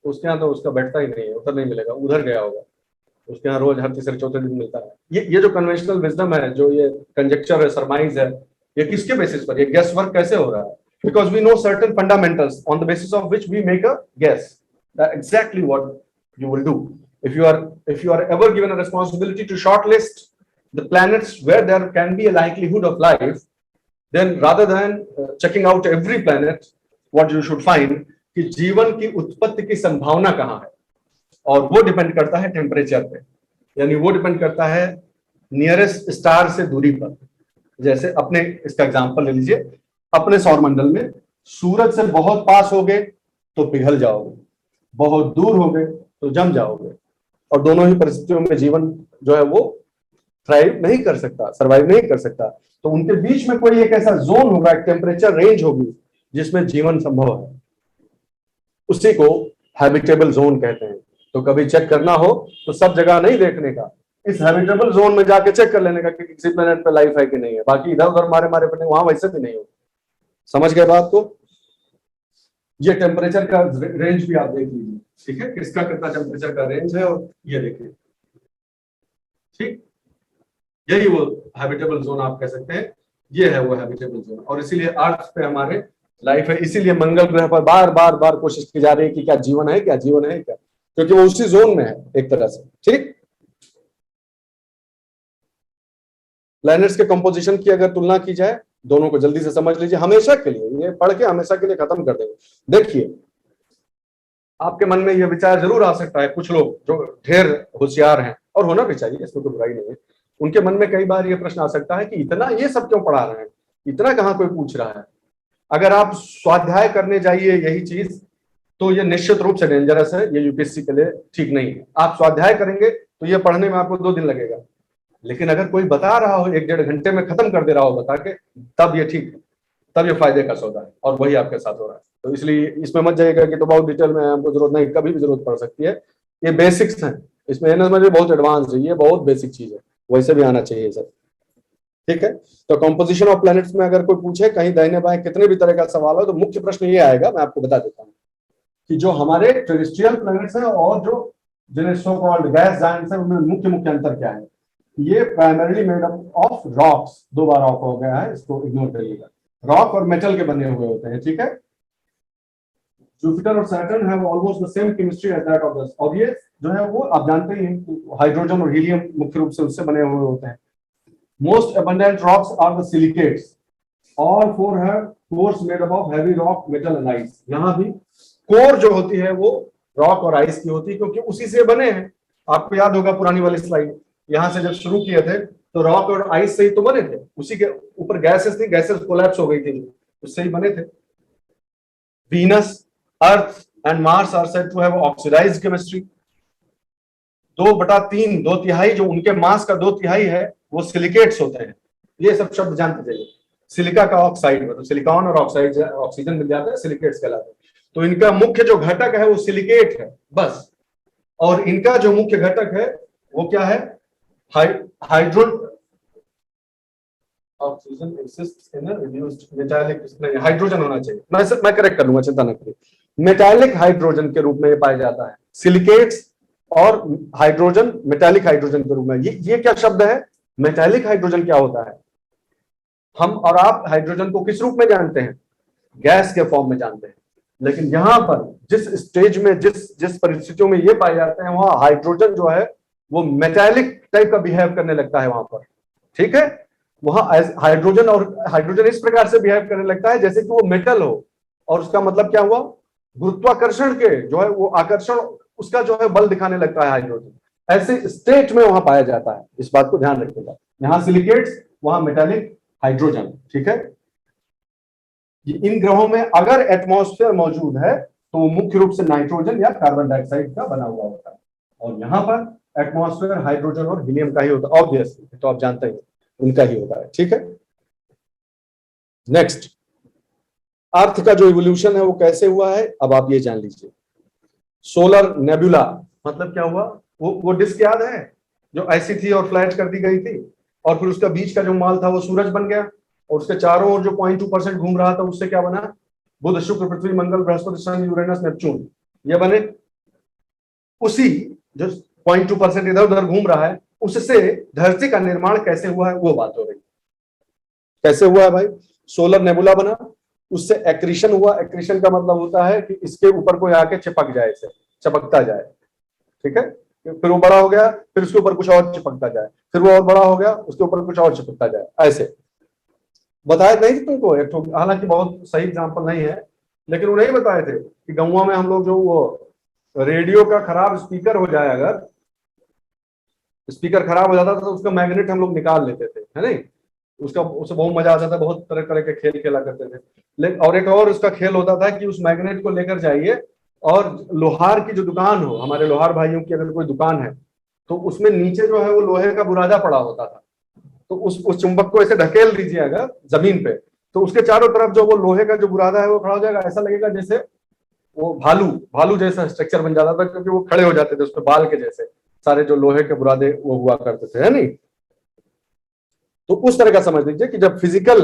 उसके यहाँ तो उसका बैठता ही नहीं है, उधर नहीं मिलेगा, उधर गया होगा, उसके यहाँ रोज हर तीसरे चौथे दिन मिलता है। ये जो कन्वेंशनल विजडम है, जो ये कंजेक्चर है, सरमाइज है, ये किसके बेसिस पर, ये गेस वर्क कैसे हो रहा है? Because we know certain fundamentals on the basis of which we make a guess exactly what you will do if you are ever given a responsibility to shortlist the planets where there can be a likelihood of life, then rather than checking out every planet, what you should find कि जीवन की उत्पत्ति की संभावना कहाँ है, और वो डिपेंड करता है टेम्परेचर पे, यानी वो डिपेंड करता है नियरेस्ट स्टार से दूरी पर। जैसे अपने इसका एग्जांपल ले लीजिए, अपने सौरमंडल में सूरज से बहुत पास हो गए तो पिघल जाओगे, बहुत दूर हो गए तो जम जाओगे, और दोनों ही परिस्थितियों में जीवन जो है वो थ्राइव नहीं कर सकता, सरवाइव नहीं कर सकता। तो उनके बीच में कोई एक ऐसा जोन होगा, एक टेम्परेचर रेंज होगी जिसमें जीवन संभव है, उसी को हैबिटेबल जोन कहते हैं। तो कभी चेक करना हो तो सब जगह नहीं देखने का, इस हैबिटेबल जोन में जाके चेक कर लेने का कि किसी प्लेनेट पे लाइफ है कि नहीं है, बाकी इधर उधर मारे मारे पड़े वहां वैसे भी नहीं हो। समझ गए बात को? ये टेम्परेचर का रेंज भी आप देख लीजिए, ठीक है, किसका कितना टेम्परेचर का रेंज है, और ये देखिए, ठीक, यही वो हैबिटेबल जोन आप कह सकते हैं, ये है वो हैबिटेबल जोन। और इसीलिए अर्थ पे हमारे लाइफ है, इसीलिए मंगल ग्रह पर बार बार बार कोशिश की जा रही है कि क्या जीवन है, क्या जीवन है क्या, क्योंकि वो उसी जोन में है एक तरह से। ठीक, प्लैनेट्स के कंपोजिशन की अगर तुलना की जाए, दोनों को जल्दी से समझ लीजिए हमेशा के लिए, ये पढ़ के हमेशा के लिए खत्म कर देंगे। देखिए, आपके मन में यह विचार जरूर आ सकता है, कुछ लोग जो ढेर होशियार हैं, और होना भी चाहिए, इसमें कोई बुराई नहीं है, उनके मन में कई बार यह प्रश्न आ सकता है कि इतना ये सब क्यों पढ़ा रहे हैं, इतना कहाँ कोई पूछ रहा है। अगर आप स्वाध्याय करने जाइए यही चीज, तो ये निश्चित रूप से डेंजरस है, ये यूपीएससी के लिए ठीक नहीं है। आप स्वाध्याय करेंगे तो ये पढ़ने में आपको 2 दिन लगेगा, लेकिन अगर कोई बता रहा हो 1-1.5 घंटे में खत्म कर दे रहा हो बता के, तब ये ठीक है, तब ये फायदे का सौदा है, और वही आपके साथ हो रहा है। तो इसलिए इसमें मत जाइएगा कि तो बहुत डिटेल में हमको जरूरत नहीं, कभी भी जरूरत पड़ सकती है, ये बेसिक्स हैं, इसमें एनएस में बहुत एडवांस है, ये बहुत बेसिक चीज है, वैसे भी आना चाहिए सर। ठीक है, तो कंपोजिशन ऑफ प्लैनेट्स में अगर कोई पूछे कहीं दाहिने बाएं कितने भी तरह का सवाल हो, तो मुख्य प्रश्न ये आएगा, मैं आपको बता देता हूँ कि जो हमारे टेरेस्ट्रियल प्लैनेट्स हैं और जो जिन्हें सो कॉल्ड गैस जायंट्स हैं, उनमें मुख्य मुख्य अंतर क्या है। ये primarily made up of rocks, 2 bar of हो गया है, इसको इग्नोर करिएगा, रॉक और मेटल के बने हुए होते हैं। ठीक है, जुपिटर और Saturn have almost the same chemistry as that of the, और ये जो है वो आप जानते ही हैं, हाइड्रोजन और हीलियम मुख्य रूप से उससे बने हुए होते हैं। Most abundant rocks are the silicates, all 4 have cores made up of heavy rock, metal and ice. यहाँ भी कोर जो होती है वो रॉक और आइस की होती है, क्योंकि उसी से बने हैं। आपको याद होगा पुरानी वाली स्लाइड, यहां से जब शुरू किए थे तो रॉक और आइस से ही तो बने थे, उसी के ऊपर गैसेस थी, गैसेस कोलैप्स हो गई थी, उससे ही बने थे। Venus, Earth and Mars are said to have oxidised chemistry. 2/3, 2/3 जो उनके मास का 2/3 है वो सिलिकेट्स होते हैं। ये सब शब्द जानते जाइए, सिलिका का ऑक्साइड, मतलब सिलिकॉन और ऑक्साइड ऑक्सीजन मिल जाता है, सिलिकेट्स कहलाते हैं। तो इनका मुख्य जो घटक है वो सिलिकेट है बस, और इनका जो मुख्य घटक है वो क्या है, हाइड्रो ऑक्सीजन एक्सिस्ट्स इन रिड्यूस्ड मेटालिक, नहीं हाइड्रोजन होना चाहिए, मैं करेक्ट कर लूंगा, चिंता न करिए, मेटालिक हाइड्रोजन के रूप में ये पाया जाता है, सिलिकेट्स और हाइड्रोजन मेटालिक हाइड्रोजन के रूप में। ये क्या शब्द है, मेटालिक हाइड्रोजन क्या होता है? हम और आप हाइड्रोजन को किस रूप में जानते हैं, गैस के फॉर्म में जानते हैं, लेकिन यहां पर जिस स्टेज में जिस परिस्थितियों में ये पाए जाते हैं, वहां हाइड्रोजन जो है वो मेटालिक टाइप का बिहेव करने लगता है वहां पर। ठीक है, वहां हाइड्रोजन, और हाइड्रोजन इस प्रकार से बिहेव करने लगता है जैसे कि वो मेटल हो, और उसका मतलब क्या हुआ, गुरुत्वाकर्षण के जो है वो आकर्षण, उसका जो है बल दिखाने लगता है हाइड्रोजन, ऐसे स्टेट में वहां पाया जाता है। इस बात को ध्यान रखिएगा, यहां सिलिकेट्स, वहां मेटालिक हाइड्रोजन। ठीक है, इन ग्रहों में अगर एटमॉस्फेयर मौजूद है तो वो मुख्य रूप से नाइट्रोजन या कार्बन डाइऑक्साइड का बना हुआ होता है, और यहां पर एटमॉस्फेयर हाइड्रोजन और हीलियम का ही होता है, ऑब्वियसली, तो आप जानते हैं उनका ही होता है। ठीक है, नेक्स्ट, अर्थ का जो इवोल्यूशन है वो कैसे हुआ है, अब आप ये जान लीजिए। सोलर नेबुला मतलब क्या हुआ, वो डिस्क याद है जो ऐसी थी और फ्लैट कर दी गई थी, और फिर उसका बीच का जो माल था वो सूरज बन गया, और उसके चारों ओर जो 0.2% घूम रहा था उससे क्या बना, बुध शुक्र पृथ्वी मंगल बृहस्पति सन यूरेनस नेपच्यून, ये बने। उसी जो 0.2% इधर उधर घूम रहा है उससे धरती का निर्माण कैसे हुआ है वो बात हो रही। कैसे हुआ है भाई, सोलर नेबुला बना, उससे एक्रीशन हुआ। एक्रीशन का मतलब होता है कि इसके ऊपर कोई आके चिपक जाए, इसे चपकता जाए, ठीक है। फिर वो बड़ा हो गया, फिर उसके ऊपर कुछ और चिपकता जाए, फिर वो और बड़ा हो गया, उसके ऊपर कुछ और चिपकता जाए, ऐसे बताए नहीं थे तुमको एक, हालांकि बहुत सही एग्जांपल नहीं है, लेकिन वो नहीं बताए थे कि गाँव में हम लोग जो वो रेडियो का खराब स्पीकर हो जाए, अगर स्पीकर खराब हो जाता था तो उसका मैग्नेट हम लोग निकाल लेते थे, है नहीं, उसका उससे बहुत मजा आता था, बहुत तरह तरह के खेल खेला करते थे। लेकिन और एक और उसका खेल होता था कि उस मैग्नेट को लेकर जाइए और लोहार की जो दुकान हो, हमारे लोहार भाइयों की अगर कोई दुकान है तो उसमें नीचे जो है वो लोहे का बुरादा पड़ा होता था, तो उस चुंबक को ऐसे ढकेल दीजिए अगर जमीन पे, तो उसके चारों तरफ जो वो लोहे का जो बुरादा है वो खड़ा हो जाएगा, ऐसा लगेगा जैसे वो भालू भालू जैसा स्ट्रक्चर बन जाता था, क्योंकि वो खड़े हो जाते थे उस पर बाल के जैसे, सारे जो लोहे के बुरादे वो हुआ करते थे, है नहीं। तो उस तरह का समझ लीजिए कि जब फिजिकल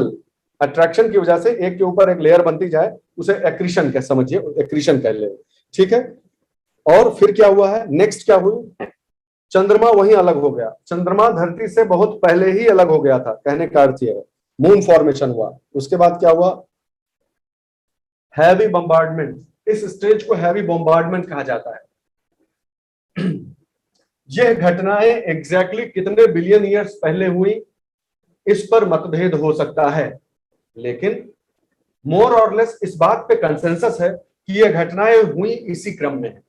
अट्रैक्शन की वजह से एक के ऊपर एक लेयर बनती जाए उसे एक्रीशन कह समझिए, एक्रीशन कह ले, ठीक है। और फिर क्या हुआ है, नेक्स्ट क्या हुई, चंद्रमा वहीं अलग हो गया। चंद्रमा धरती से बहुत पहले ही अलग हो गया था, कहने का अर्थ यह है, मून फॉर्मेशन हुआ। उसके बाद क्या हुआ, हैवी बम्बार्डमेंट, इस स्टेज को हैवी बम्बार्डमेंट कहा जाता है। यह घटनाएं एग्जैक्टली कितने बिलियन ईयर्स पहले हुई इस पर मतभेद हो सकता है, लेकिन मोर और लेस इस बात पे कंसेंसस है कि यह घटनाएं हुई इसी क्रम में है।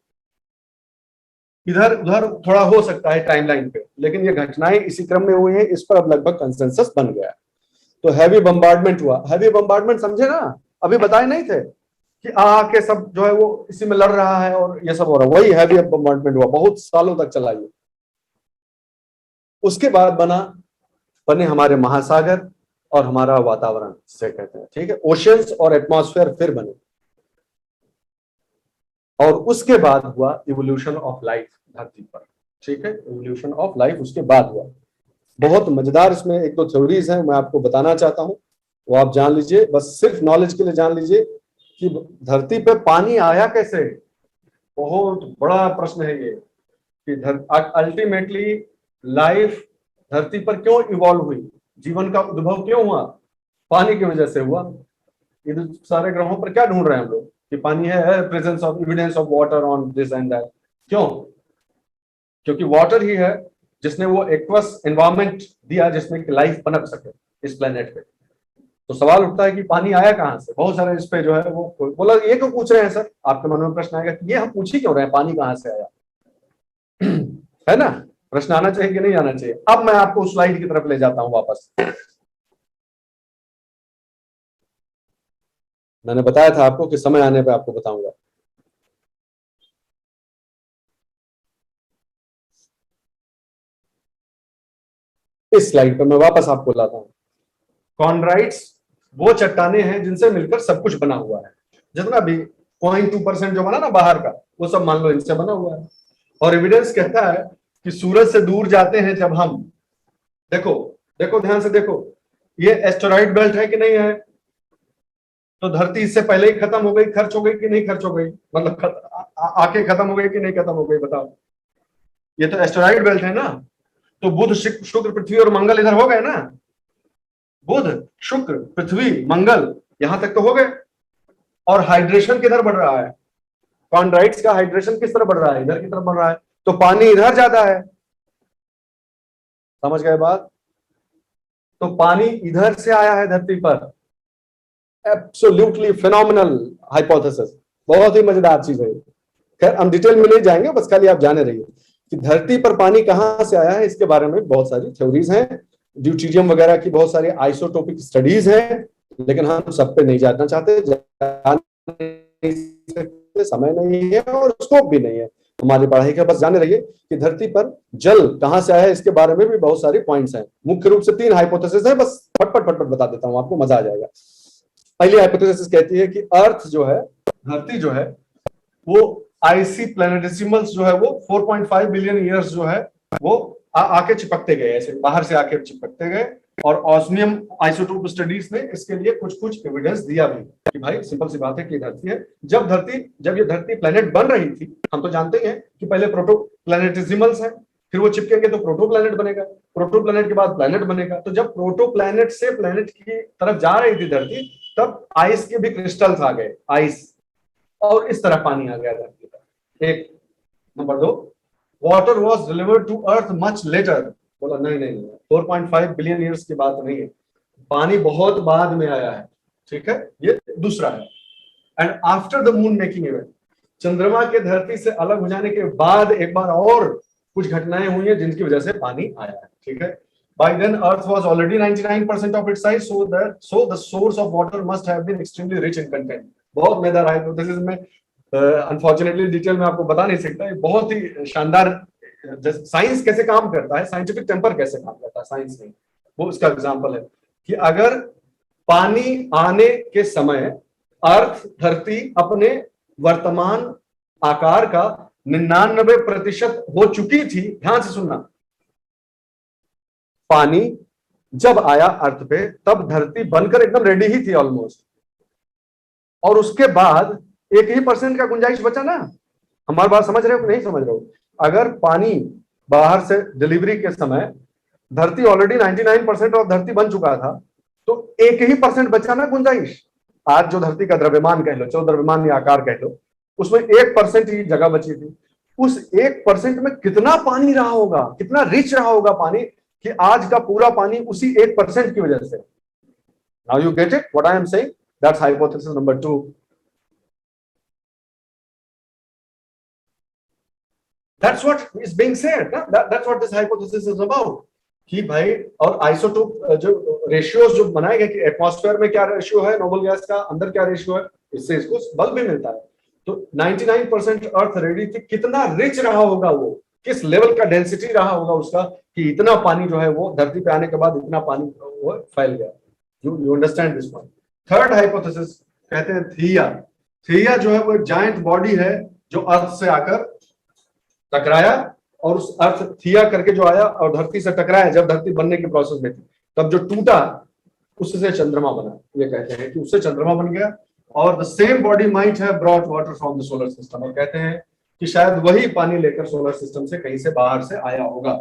इधर उधर थोड़ा हो सकता है टाइमलाइन पे, लेकिन ये घटनाएं इसी क्रम में हुई हैं, इस पर अब लगभग कंसेंसस बन गया है। तो हैवी बम्बार्डमेंट हुआ। हैवी बम्बार्डमेंट समझे ना, अभी बताए नहीं थे कि आके सब जो है वो इसी में लड़ रहा है और ये सब हो रहा है, वही हैवी बम्बार्डमेंट हुआ, बहुत सालों तक चला ये। उसके बाद बने हमारे महासागर और हमारा वातावरण जिसे कहते हैं, ठीक है, ओशियंस और एटमॉस्फेयर फिर बने। और उसके बाद हुआ इवोल्यूशन ऑफ लाइफ धरती पर, ठीक है, इवोल्यूशन ऑफ लाइफ उसके बाद हुआ। बहुत मजेदार इसमें एक दो थ्योरीज हैं, मैं आपको बताना चाहता हूं, वो आप जान लीजिए, बस सिर्फ नॉलेज के लिए जान लीजिए कि धरती पे पानी आया कैसे। बहुत बड़ा प्रश्न है ये कि अल्टीमेटली लाइफ धरती पर क्यों इवॉल्व हुई, जीवन का उद्भव क्यों हुआ, पानी की वजह से हुआ। ये सारे ग्रहों पर क्या ढूंढ रहे हैं हम लोग कि पानी है, presence of evidence of water on this and that, क्यों, क्योंकि वाटर ही है जिसने वो एक्वस एनवायरनमेंट दिया जिसमें लाइफ पनप सके इस प्लेनेट पे। तो सवाल उठता है कि पानी आया कहां से, बहुत सारे इस पे जो है वो बोला ये क्यों पूछ रहे हैं सर, आपके मन में प्रश्न आएगा कि ये हम पूछ ही क्यों रहे हैं, पानी कहां से आया। है ना, प्रश्न आना चाहिए कि नहीं आना चाहिए। अब मैं आपको उस स्लाइड की तरफ ले जाता हूं वापस। मैंने बताया था आपको कि समय आने पे आपको बताऊंगा। इस स्लाइड पर मैं वापस आपको लाता हूं। कॉन्ड्राइट्स वो चट्टाने हैं जिनसे मिलकर सब कुछ बना हुआ है, जितना भी 0.2% जो बना ना बाहर का, वो सब मान लो इनसे बना हुआ है। और एविडेंस कहता है कि सूरज से दूर जाते हैं जब हम, देखो देखो ध्यान से देखो, ये एस्टेरॉइड बेल्ट है कि नहीं है, तो धरती इससे पहले ही खत्म हो गई, खर्च हो गई कि नहीं खर्च हो गई, मतलब आके खत्म हो गई कि नहीं खत्म हो गई, बताओ। ये तो एस्टेरॉइड बेल्ट है ना, तो बुध शुक्र पृथ्वी और मंगल इधर हो गए ना, बुध शुक्र पृथ्वी मंगल यहां तक तो हो गए। और हाइड्रेशन किधर बढ़ रहा है, कॉन्ड्राइट्स का हाइड्रेशन किस तरह बढ़ रहा है, इधर की तरफ बढ़ रहा है, तो पानी इधर ज्यादा है, समझ गए बात। तो पानी इधर से आया है धरती पर, एब्सोल्युटली फिनोमिनल हाइपोथेसिस, बहुत ही मजेदार चीज है। खैर हम डिटेल में नहीं जाएंगे, बस खाली आप जाने रहिए कि धरती पर पानी कहां से आया है, इसके बारे में बहुत सारी थ्योरीज हैं, ड्यूटीरियम वगैरह की बहुत सारी आइसोटोपिक स्टडीज हैं, लेकिन हम सब पे नहीं जानना चाहते, समय नहीं है और स्कोप भी नहीं है हमारी पढ़ाई का। बस जाने रहिए कि धरती पर जल कहां से आया है, इसके बारे में भी बहुत सारी पॉइंट्स हैं। मुख्य रूप से 3 हाइपोथेसिस है, बस फटफट फटफट बता देता हूं आपको, मजा आ जाएगा। पहली हाइपोथेसिस कहती है कि अर्थ जो है, धरती जो है वो आईसी प्लैनेटेसिमल्स जो है वो 4.5 बिलियन ईयर्स जो है वो आके चिपकते गए, ऐसे बाहर से आके चिपकते गए। और ऑस्मियम आइसोटोप स्टडीज ने इसके लिए कुछ कुछ एविडेंस दिया भी कि भाई सिंपल सी बात है कि धरती है। जब ये धरती प्लेनेट बन रही थी, हम तो जानते हैं कि पहले प्रोटो प्लैनेटेसिमल्स है, फिर वो चिपकेंगे तो प्रोटो प्लैनेट बनेगा, प्रोटो प्लैनेट के बाद प्लैनेट बनेगा। तो जब प्रोटो प्लैनेट से प्लैनेट की तरफ जा रही थी धरती, तब आइस के भी क्रिस्टल्स आ गए, आइस, और इस तरह पानी आ गया धरती पर। एक number 2, water was delivered to Earth much later. बोला नहीं नहीं नहीं, 4.5 बिलियन ईयर्स की बात नहीं है, पानी बहुत बाद में आया है, ठीक है। ये दूसरा है। And after the moon making event, चंद्रमा के धरती से अलग हो जाने के बाद एक बार और कुछ घटनाएं हुई हैं जिनकी वजह से पानी आया है, ठीक है। By then earth was already 99% of its size, so the source of water must have been extremely rich in content। बहुत मजेदार हाइपोथेसिस में अनफॉर्चुनेटली डिटेल में आपको बता नहीं सकता, ये बहुत ही शानदार साइंस कैसे काम करता है, साइंटिफिक टेम्पर कैसे काम करता है साइंस में, वो उसका एग्जांपल है कि अगर पानी आने के समय अर्थ, धरती अपने वर्तमान आकार का 99% हो चुकी थी, ध्यान से सुनना, पानी जब आया अर्थ पे तब धरती बनकर एकदम रेडी ही थी ऑलमोस्ट, और उसके बाद 1% का गुंजाइश बचा ना। हमारी बात समझ रहे हो कि नहीं समझ रहे हो? अगर पानी बाहर से डिलीवरी के समय धरती ऑलरेडी 99% और धरती बन चुका था, तो 1% बचा ना गुंजाइश। आज जो धरती का द्रव्यमान कह लो, जो द्रव्यमान या आकार कह लो, उसमें 1% ही जगह बची थी। उस 1% में कितना पानी रहा होगा, कितना रिच रहा होगा पानी, कि आज का पूरा पानी उसी 1% की वजह से। Now you get it what I am saying? That's hypothesis number 2। That's what is being said, ना? That's what this hypothesis is about। कि भाई, और आइसोटोप जो रेशियोज जो बनाए गए कि एटमॉस्फेयर में क्या रेशियो है नोबल गैस का, अंदर क्या रेशियो है, इससे इसको बल भी मिलता है। तो 99% अर्थ रेडी थी, कितना रिच रहा होगा वो, किस लेवल का डेंसिटी रहा होगा उसका, कि इतना पानी जो है वो धरती पे आने के बाद इतना पानी वो फैल गया। You understand this point? Third hypothesis कहते हैं थिया। थिया जो है वो एक जायंट बॉडी है जो अर्थ से आकर टकराया, और उस अर्थ थिया करके जो आया और धरती से टकराया, जब धरती बनने के प्रोसेस में थी, तब जो टूटा उससे चंद्रमा बना। ये कहते हैं कि उससे चंद्रमा बन गया, और the same body might have brought water from the solar system. और कहते हैं कि शायद वही पानी लेकर सोलर सिस्टम से कहीं से बाहर से आया होगा।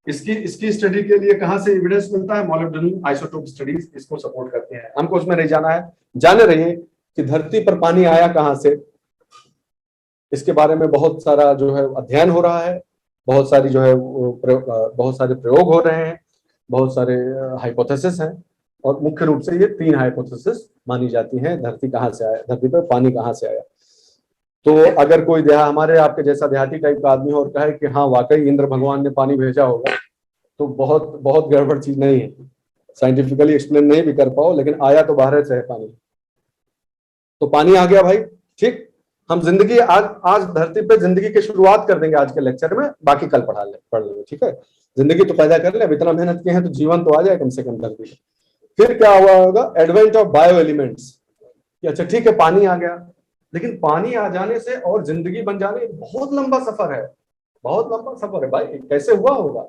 इसकी स्टडी के लिए कहां से एविडेंस मिलता है? मॉलिब्डेनम आइसोटोप स्टडीज इसको सपोर्ट करते हैं। हमको उसमें नहीं जाना है, जाने रहिए कि धरती पर पानी आया कहां से, इसके बारे में बहुत सारा जो है अध्ययन हो रहा है, बहुत सारी जो है बहुत सारे प्रयोग हो रहे हैं, बहुत सारे हाइपोथेसिस हैं, और मुख्य रूप से ये 3 हाइपोथेसिस मानी जाती हैं। धरती कहाँ से आया, धरती पर पानी कहाँ से आया। तो अगर कोई हमारे आपके जैसा देहाती टाइप का आदमी और कहे कि हाँ वाकई इंद्र भगवान ने पानी भेजा होगा, तो बहुत बहुत गड़बड़ चीज नहीं है, साइंटिफिकली एक्सप्लेन नहीं भी कर पाओ, लेकिन आया तो बाहर से है पानी। तो पानी आ गया भाई, ठीक। हम जिंदगी आज धरती पे जिंदगी की शुरुआत कर देंगे आज के लेक्चर में, बाकी कल पढ़ लेंगे, ठीक है। जिंदगी तो पैदा कर ले, अब इतना मेहनत किए हैं तो जीवन तो आ जाए कम से कम धरती पे। फिर क्या हुआ होगा? Advent of bio elements. अच्छा ठीक है, पानी आ गया, लेकिन पानी आ जाने से और जिंदगी बन जाने बहुत लंबा सफर है, बहुत लंबा सफर है भाई। कैसे हुआ होगा?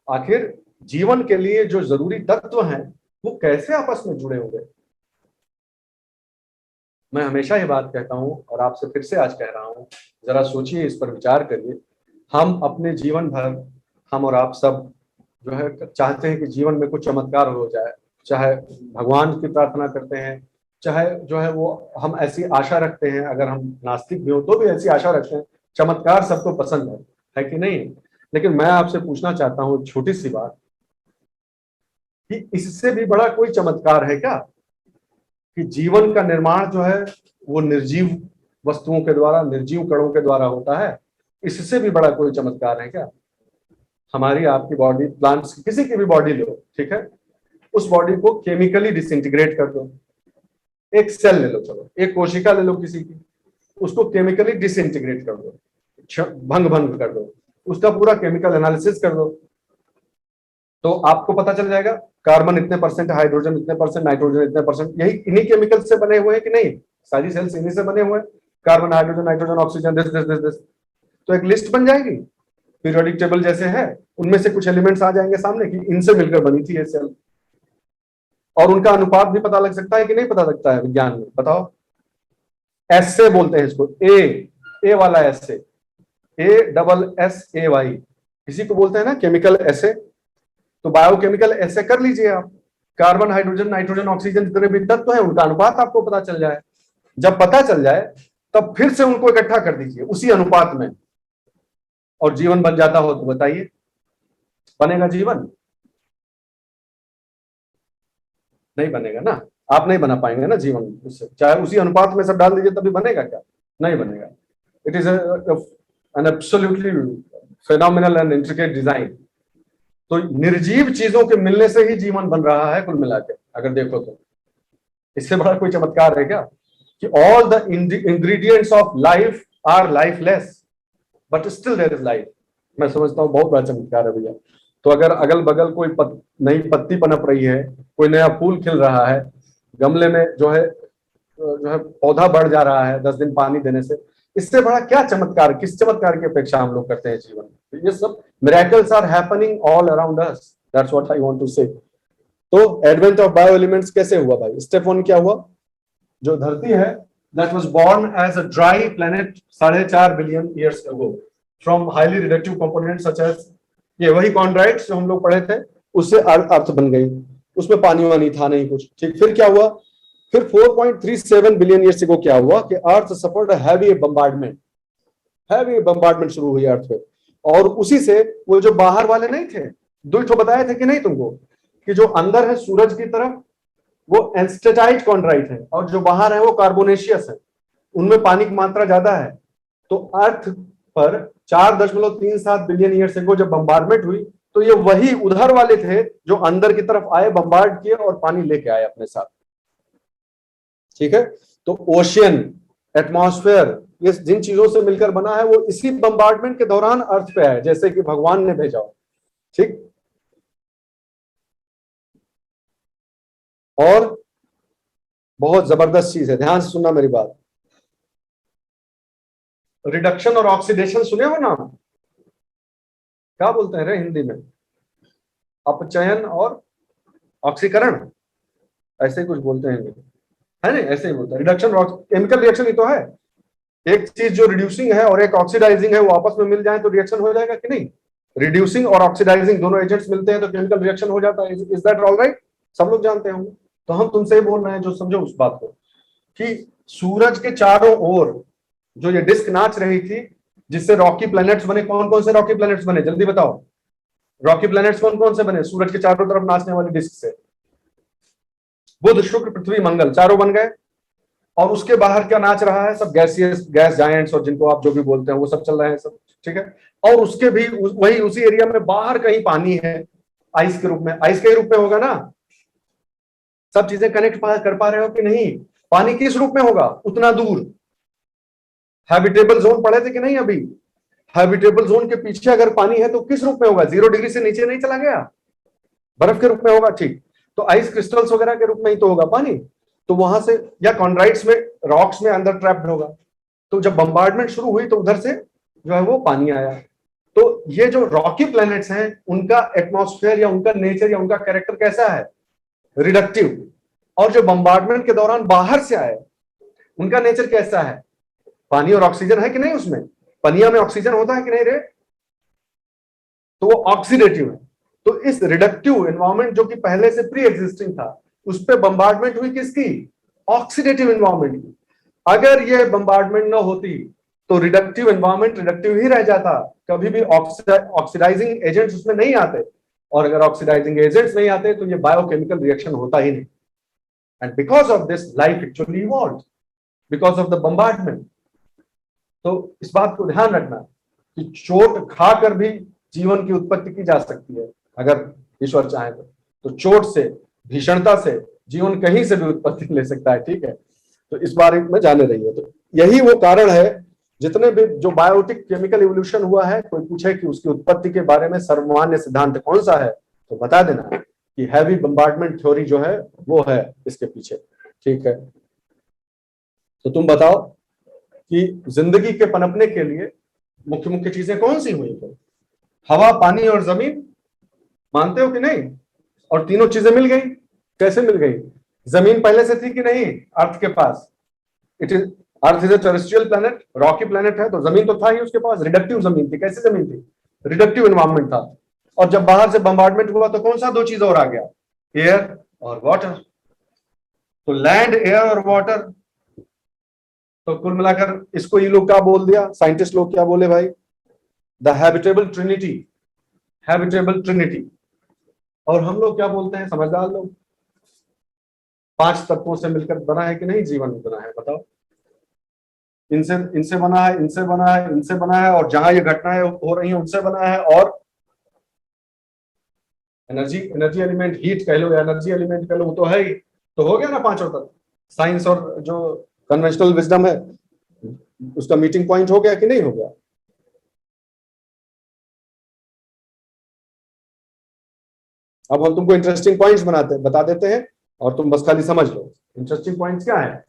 आखिर जीवन के लिए जो जरूरी तत्व हैं वो कैसे आपस में जुड़े होंगे? मैं हमेशा ये बात कहता हूं और आपसे फिर से आज कह रहा हूं, जरा सोचिए, इस पर विचार करिए। हम अपने जीवन भर, हम और आप सब जो है चाहते हैं कि जीवन में कुछ चमत्कार हो जाए, चाहे भगवान की प्रार्थना करते हैं, चाहे जो है वो हम ऐसी आशा रखते हैं, अगर हम नास्तिक भी हो तो भी ऐसी आशा रखते हैं। चमत्कार सबको पसंद है कि नहीं? लेकिन मैं आपसे पूछना चाहता हूँ छोटी सी बात, कि इससे भी बड़ा कोई चमत्कार है क्या? कि जीवन का निर्माण जो है वो निर्जीव वस्तुओं के द्वारा, निर्जीव कणों के द्वारा होता है। इससे भी बड़ा कोई चमत्कार है क्या? हमारी आपकी बॉडी, प्लांट्स किसी की भी बॉडी लो, ठीक है, उस बॉडी को केमिकली डिसइंटीग्रेट कर दो। एक सेल ले लो, चलो एक कोशिका ले लो किसी की, उसको केमिकली डिसइंटीग्रेट कर दो, भंग कर दो, उसका पूरा केमिकल एनालिसिस कर दो, तो आपको पता चल जाएगा कार्बन इतने परसेंट, हाइड्रोजन इतने परसेंट, नाइट्रोजन इतने परसेंट, यही इन्हीं केमिकल से बने हुए हैं कि नहीं, सारी सेल्स इन्हीं से बने हुए हैं, carbon, hydrogen, nitrogen, oxygen, this this this this. तो एक लिस्ट बन जाएगी पीरियोडिक टेबल जैसे है, उनमें से कुछ एलिमेंट्स आ जाएंगे सामने कि इनसे मिलकर बनी थी ये सेल, और उनका अनुपात भी पता लग सकता है कि नहीं पता लगता है विज्ञान में, बताओ। एस से बोलते हैं इसको, ए वाला एस से, ASSAY, इसी को बोलते हैं ना केमिकल एसे। तो बायोकेमिकल ऐसे कर लीजिए आप, कार्बन, हाइड्रोजन, नाइट्रोजन, ऑक्सीजन जितने भी तत्व हैं उनका अनुपात आपको पता चल जाए। जब पता चल जाए तब फिर से उनको इकट्ठा कर दीजिए उसी अनुपात में, और जीवन बन जाता हो तो बताइए, बनेगा जीवन? नहीं बनेगा ना, आप नहीं बना पाएंगे ना जीवन उससे, चाहे उसी अनुपात में सब डाल दीजिए तभी बनेगा क्या? नहीं बनेगा। It is an absolutely phenomenal and intricate design. तो निर्जीव चीजों के मिलने से ही जीवन बन रहा है कुल मिलाकर, अगर देखो तो। इससे बड़ा कोई चमत्कार है क्या कि all the ingredients of life are lifeless but still there is life? मैं समझता हूँ बहुत बड़ा चमत्कार है भैया। तो अगर अगल बगल कोई नई पत्ती पनप रही है, कोई नया फूल खिल रहा है, गमले में जो है पौधा बढ़ जा रहा है 10 दिन पानी देने से, इससे बड़ा क्या चमत्कार, किस चमत्कार की अपेक्षा हम लोग करते हैं जीवन में? ये सब miracles are happening all around us, that's what I want to say. तो एडवेंट ऑफ बायो एलिमेंट्स कैसे हुआ भाई? स्टेप 1 क्या हुआ? जो धरती है that was born as a dry planet 4.5 billion years ago from highly reductive components such as, ये वही कॉन्ड्राइट्स जो हम लोग पढ़े थे, उससे अर्थ बन गई, उसमें पानी वानी था नहीं कुछ, ठीक। फिर क्या हुआ? फिर 4.37 बिलियन ईयर्स अगो क्या हुआ कि अर्थ सफर्ड हैवी बम्बार्डमेंट शुरू हुई अर्थ पे, और उसी से वो जो बाहर वाले नहीं थे, दो ठो बताए थे कि नहीं तुमको, कि जो अंदर है सूरज की तरफ वो एंस्टेटाइट कॉन्ड्राइट है, और जो बाहर है वो कार्बोनेशियस है, उनमें पानी की मात्रा ज्यादा है। तो अर्थ पर 4.37 बिलियन ईयर से जब बम्बार्डमेंट हुई तो ये वही उधर वाले थे जो अंदर की तरफ आए, बम्बार्ड किए और पानी लेके आए अपने साथ, ठीक है। तो ओशियन, एटमॉस्फेयर, ये जिन चीजों से मिलकर बना है वो इसी बम्बार्डमेंट के दौरान अर्थ पे है, जैसे कि भगवान ने भेजा हो, ठीक। और बहुत जबरदस्त चीज है, ध्यान से सुनना मेरी बात। रिडक्शन और ऑक्सीडेशन सुने हो ना? क्या बोलते हैं रे हिंदी में? अपचयन और ऑक्सीकरण, ऐसे ही कुछ बोलते हैं है ना, ऐसे ही बोलते हैं। रिडक्शन और केमिकल रिएक्शन ही तो है। एक चीज जो रिड्यूसिंग है और एक ऑक्सीडाइजिंग है, वो आपस में मिल जाए तो रिएक्शन हो जाएगा कि नहीं? रिड्यूसिंग और ऑक्सीडाइजिंग दोनों एजेंट्स मिलते हैं तो केमिकल रिएक्शन हो जाता है। Is that all right? सब लोग जानते होंगे। तो हम तुमसे ही बोल रहे हैं जो समझो उस बात को, कि सूरज के चारों ओर जो ये डिस्क नाच रही थी, जिससे रॉकी प्लैनेट्स बने। कौन कौन से रॉकी प्लैनेट्स बने, जल्दी बताओ। रॉकी प्लैनेट्स कौन कौन से बने सूरज के चारों तरफ नाचने वाली डिस्क से? बुध, शुक्र, पृथ्वी, मंगल, चारों बन गए। और उसके बाहर क्या नाच रहा है? सब गैसियस, गैस जायंट्स, और जिनको आप जो भी बोलते हैं वो सब चल रहे हैं सब, ठीक है। और उसके भी वही उसी एरिया में बाहर कहीं पानी है, आइस के रूप में। आइस के रूप में होगा ना? सब चीजें कनेक्ट कर पा रहे हो कि नहीं? पानी किस रूप में होगा उतना दूर? हैबिटेबल जोन पढ़े थे कि नहीं अभी? हैबिटेबल जोन के पीछे अगर पानी है तो किस रूप में होगा? 0 डिग्री से नीचे नहीं चला गया, बर्फ के रूप में होगा, ठीक। तो आइस क्रिस्टल्स वगैरह के रूप में ही तो होगा पानी। तो वहां से, या कॉन्ड्राइट्स में, रॉक्स में अंदर ट्रैप्ड होगा। तो जब बम्बार्डमेंट शुरू हुई तो उधर से जो है वो पानी आया। तो ये जो रॉकी प्लैनेट्स हैं उनका एटमॉस्फेयर या उनका नेचर या उनका कैरेक्टर कैसा है? रिडक्टिव। और जो बम्बार्डमेंट के दौरान बाहर से आए उनका नेचर कैसा है? पानी और ऑक्सीजन है कि नहीं उसमें? पनिया में ऑक्सीजन होता है कि नहीं रे? तो वो ऑक्सीडेटिव है। तो इस रिडक्टिव एनवायरमेंट जो कि पहले से प्री एग्जिस्टिंग था, उस पर बम्बार्डमेंट हुई किसकी? ऑक्सीडेटिव एनवायरमेंट की। अगर ये बम्बार्डमेंट न होती तो रिडक्टिव एनवायरमेंट रिडक्टिव ही रह जाता, कभी भी ऑक्सीडाइजिंग एजेंट्स उसमें नहीं आते। और अगर ऑक्सीडाइजिंग एजेंट्स नहीं आते तो ये बायोकेमिकल रिएक्शन होता ही नहीं। And because of this life actually evolved, because of the bombardment. तो इस बात को ध्यान रखना कि चोट खाकर भी जीवन की उत्पत्ति की जा सकती है अगर ईश्वर चाहे तो चोट से, भीषणता से जीवन कहीं से भी उत्पत्ति ले सकता है, ठीक है। तो इस बारे में जाने रहिए। तो यही वो कारण है, जितने भी जो बायोटिक केमिकल इवोल्यूशन हुआ है, कोई पूछे कि उसकी उत्पत्ति के बारे में सर्वमान्य सिद्धांत कौन सा है, तो बता देना कि हैवी बम्बार्डमेंट थ्योरी जो है वो है इसके पीछे। ठीक है, तो तुम बताओ कि जिंदगी के पनपने के लिए मुख्य मुख्य चीजें कौन सी हुई फिर? हवा, पानी और जमीन, मानते हो कि नहीं? और तीनों चीजें मिल गई। कैसे मिल गई? जमीन पहले से थी कि नहीं अर्थ के पास? It is earth is a terrestrial planet, rocky planet है, तो जमीन तो था ही उसके पास। रिडक्टिव जमीन थी। कैसी जमीन थी? रिडक्टिव एनवायरमेंट था। और जब बाहर से बम्बार्डमेंट हुआ तो कौन सा दो चीज और आ गया? एयर और वाटर। तो लैंड, एयर और वाटर, तो कुल मिलाकर इसको ये लोग क्या बोल दिया, साइंटिस्ट लोग क्या बोले भाई? The habitable Trinity. Habitable Trinity. और हम लोग क्या बोलते हैं, समझदार लोग? 5 तत्वों से मिलकर बना है कि नहीं जीवन बना है? बताओ। इनसे इनसे बना है, इनसे बना है, इनसे बना है, और जहां ये घटनाएं हो रही हैं उनसे बना है। और एनर्जी, एनर्जी एलिमेंट, हीट कह लो या एनर्जी एलिमेंट कह लो, वो तो है ही। तो हो गया ना पांचों तत्व। साइंस और जो कन्वेंशनल विजडम है उसका मीटिंग पॉइंट हो गया कि नहीं हो गया? अब हम तुमको इंटरेस्टिंग पॉइंट्स बता देते हैं और तुम बस खाली समझ लो। इंटरेस्टिंग पॉइंट्स क्या है?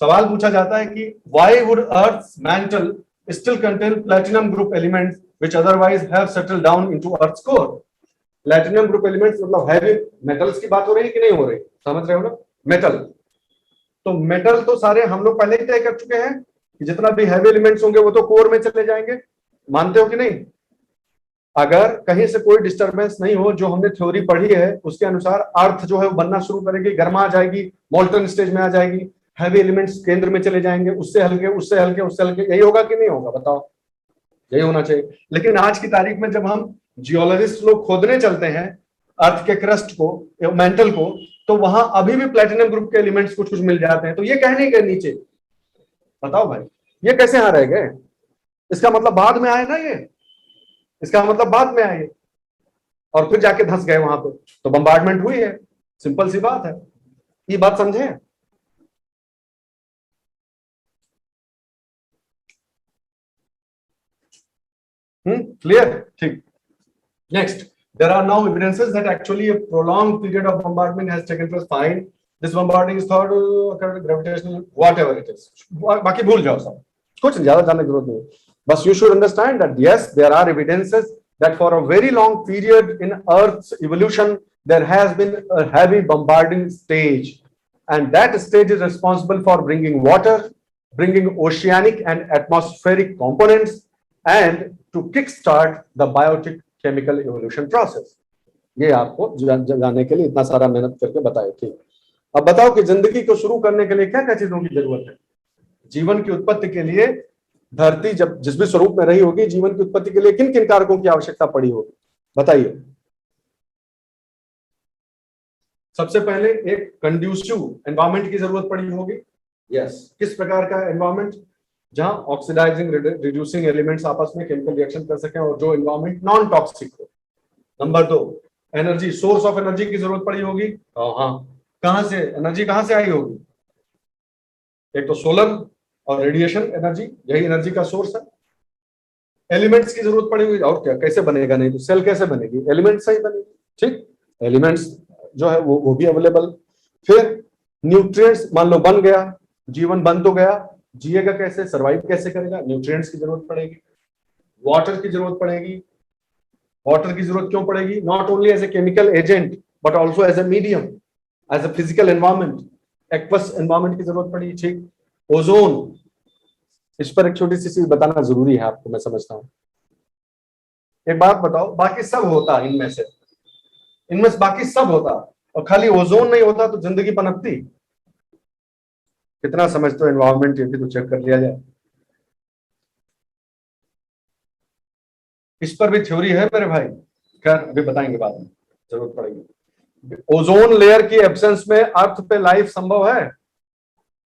सवाल पूछा जाता है कि why would Earth's mantle still contain platinum group elements which otherwise have settled down into Earth's core. Platinum group elements मतलब हैवी मेटल्स की बात हो रही है कि नहीं हो रही? समझ रहे हो ना? मेटल। तो मेटल तो सारे हम लोग पहले ही तय कर चुके हैं कि जितना भी हैवी एलिमेंट्स होंगे वो तो कोर में चले जाएंगे। मानते हो कि नहीं? अगर कहीं से कोई डिस्टरबेंस नहीं हो, जो हमने थ्योरी पढ़ी है उसके अनुसार अर्थ जो है वो बनना शुरू करेगी, गर्मा आ जाएगी, मोल्टन स्टेज में आ जाएगी, हैवी एलिमेंट्स केंद्र में चले जाएंगे, उससे हल्के, उससे हल्के, उससे हल्के। यही होगा कि नहीं होगा? बताओ। यही होना चाहिए। लेकिन आज की तारीख में जब हम जियोलॉजिस्ट लोग खोदने चलते हैं अर्थ के क्रस्ट को, मेंटल को, तो वहां अभी भी प्लेटिनम ग्रुप के एलिमेंट्स कुछ कुछ मिल जाते हैं। तो ये कहने के नीचे बताओ भाई, ये कैसे यहां रह गए? इसका मतलब बाद में आए ना ये, इसका मतलब बाद में आए और फिर जाके धंस गए वहां पे, तो बम्बार्डमेंट हुई है। सिंपल सी बात है। ये बात समझे? क्लियर? ठीक। Next, there are now evidences that actually a prolonged period of bombardment has taken place. Fine, this bombarding is thought to occur with gravitational, whatever it is. बाकी भूल जाओ सब, कुछ ज्यादा जानने की जरूरत नहीं है। बस you should understand that yes, there are evidences that for a very long period in Earth's evolution there has been a heavy bombarding stage, and that stage is responsible for bringing water, bringing oceanic and atmospheric components, and to kickstart the biotic chemical evolution process. ये आपको जानने के लिए इतना सारा मेहनत करके बताए। ठीक, अब बताओ कि जिंदगी को शुरू करने के लिए क्या क्या चीजों की जरूरत है? जीवन की उत्पत्ति के लिए धरती जब जिस भी स्वरूप में रही होगी, जीवन की उत्पत्ति के लिए किन किन कारकों की आवश्यकता पड़ी होगी? बताइए। सबसे पहले एक कंड्यूसिव एनवायरमेंट की जरूरत पड़ी होगी। यस, किस प्रकार का एनवायरमेंट? जहां ऑक्सीडाइजिंग रिड्यूसिंग एलिमेंट्स आपस में केमिकल रिएक्शन कर सकें और जो एनवायरमेंट नॉन टॉक्सिक हो। Number 2, energy, source of energy की जरूरत पड़ी होगी। हाँ, कहां से एनर्जी, कहां से आई होगी? एक तो सोलर और रेडिएशन एनर्जी, यही एनर्जी का सोर्स है। एलिमेंट्स की जरूरत पड़ी हुई, और क्या, कैसे बनेगा? नहीं तो सेल कैसे बनेगी? एलिमेंट्स से ही बनेगी। ठीक, एलिमेंट्स जो है वो भी अवेलेबल। फिर न्यूट्रिएंट्स, मान लो बन गया, जीवन बन तो गया, जिएगा कैसे, सर्वाइव कैसे करेगा? न्यूट्रिएंट्स की जरूरत पड़ेगी। वाटर की जरूरत पड़ेगी। वाटर की जरूरत क्यों पड़ेगी? Not only as a chemical agent but also as a medium, as a physical environment, aqueous environment की जरूरत पड़ी। ठीक, ओजोन, इस पर एक छोटी सी चीज बताना जरूरी है आपको, मैं समझता हूं। एक बात बताओ, बाकी सब होता इनमें से, इनमें से बाकी सब होता और खाली ओजोन नहीं होता तो जिंदगी पनपती? कितना समझते हो एनवायरमेंट, ये भी तो चेक कर लिया जाए। इस पर भी थ्योरी है मेरे भाई, खैर अभी बताएंगे बाद में, जरूरत पड़ेगी। ओजोन लेयर की एब्सेंस में अर्थ पे लाइफ संभव है?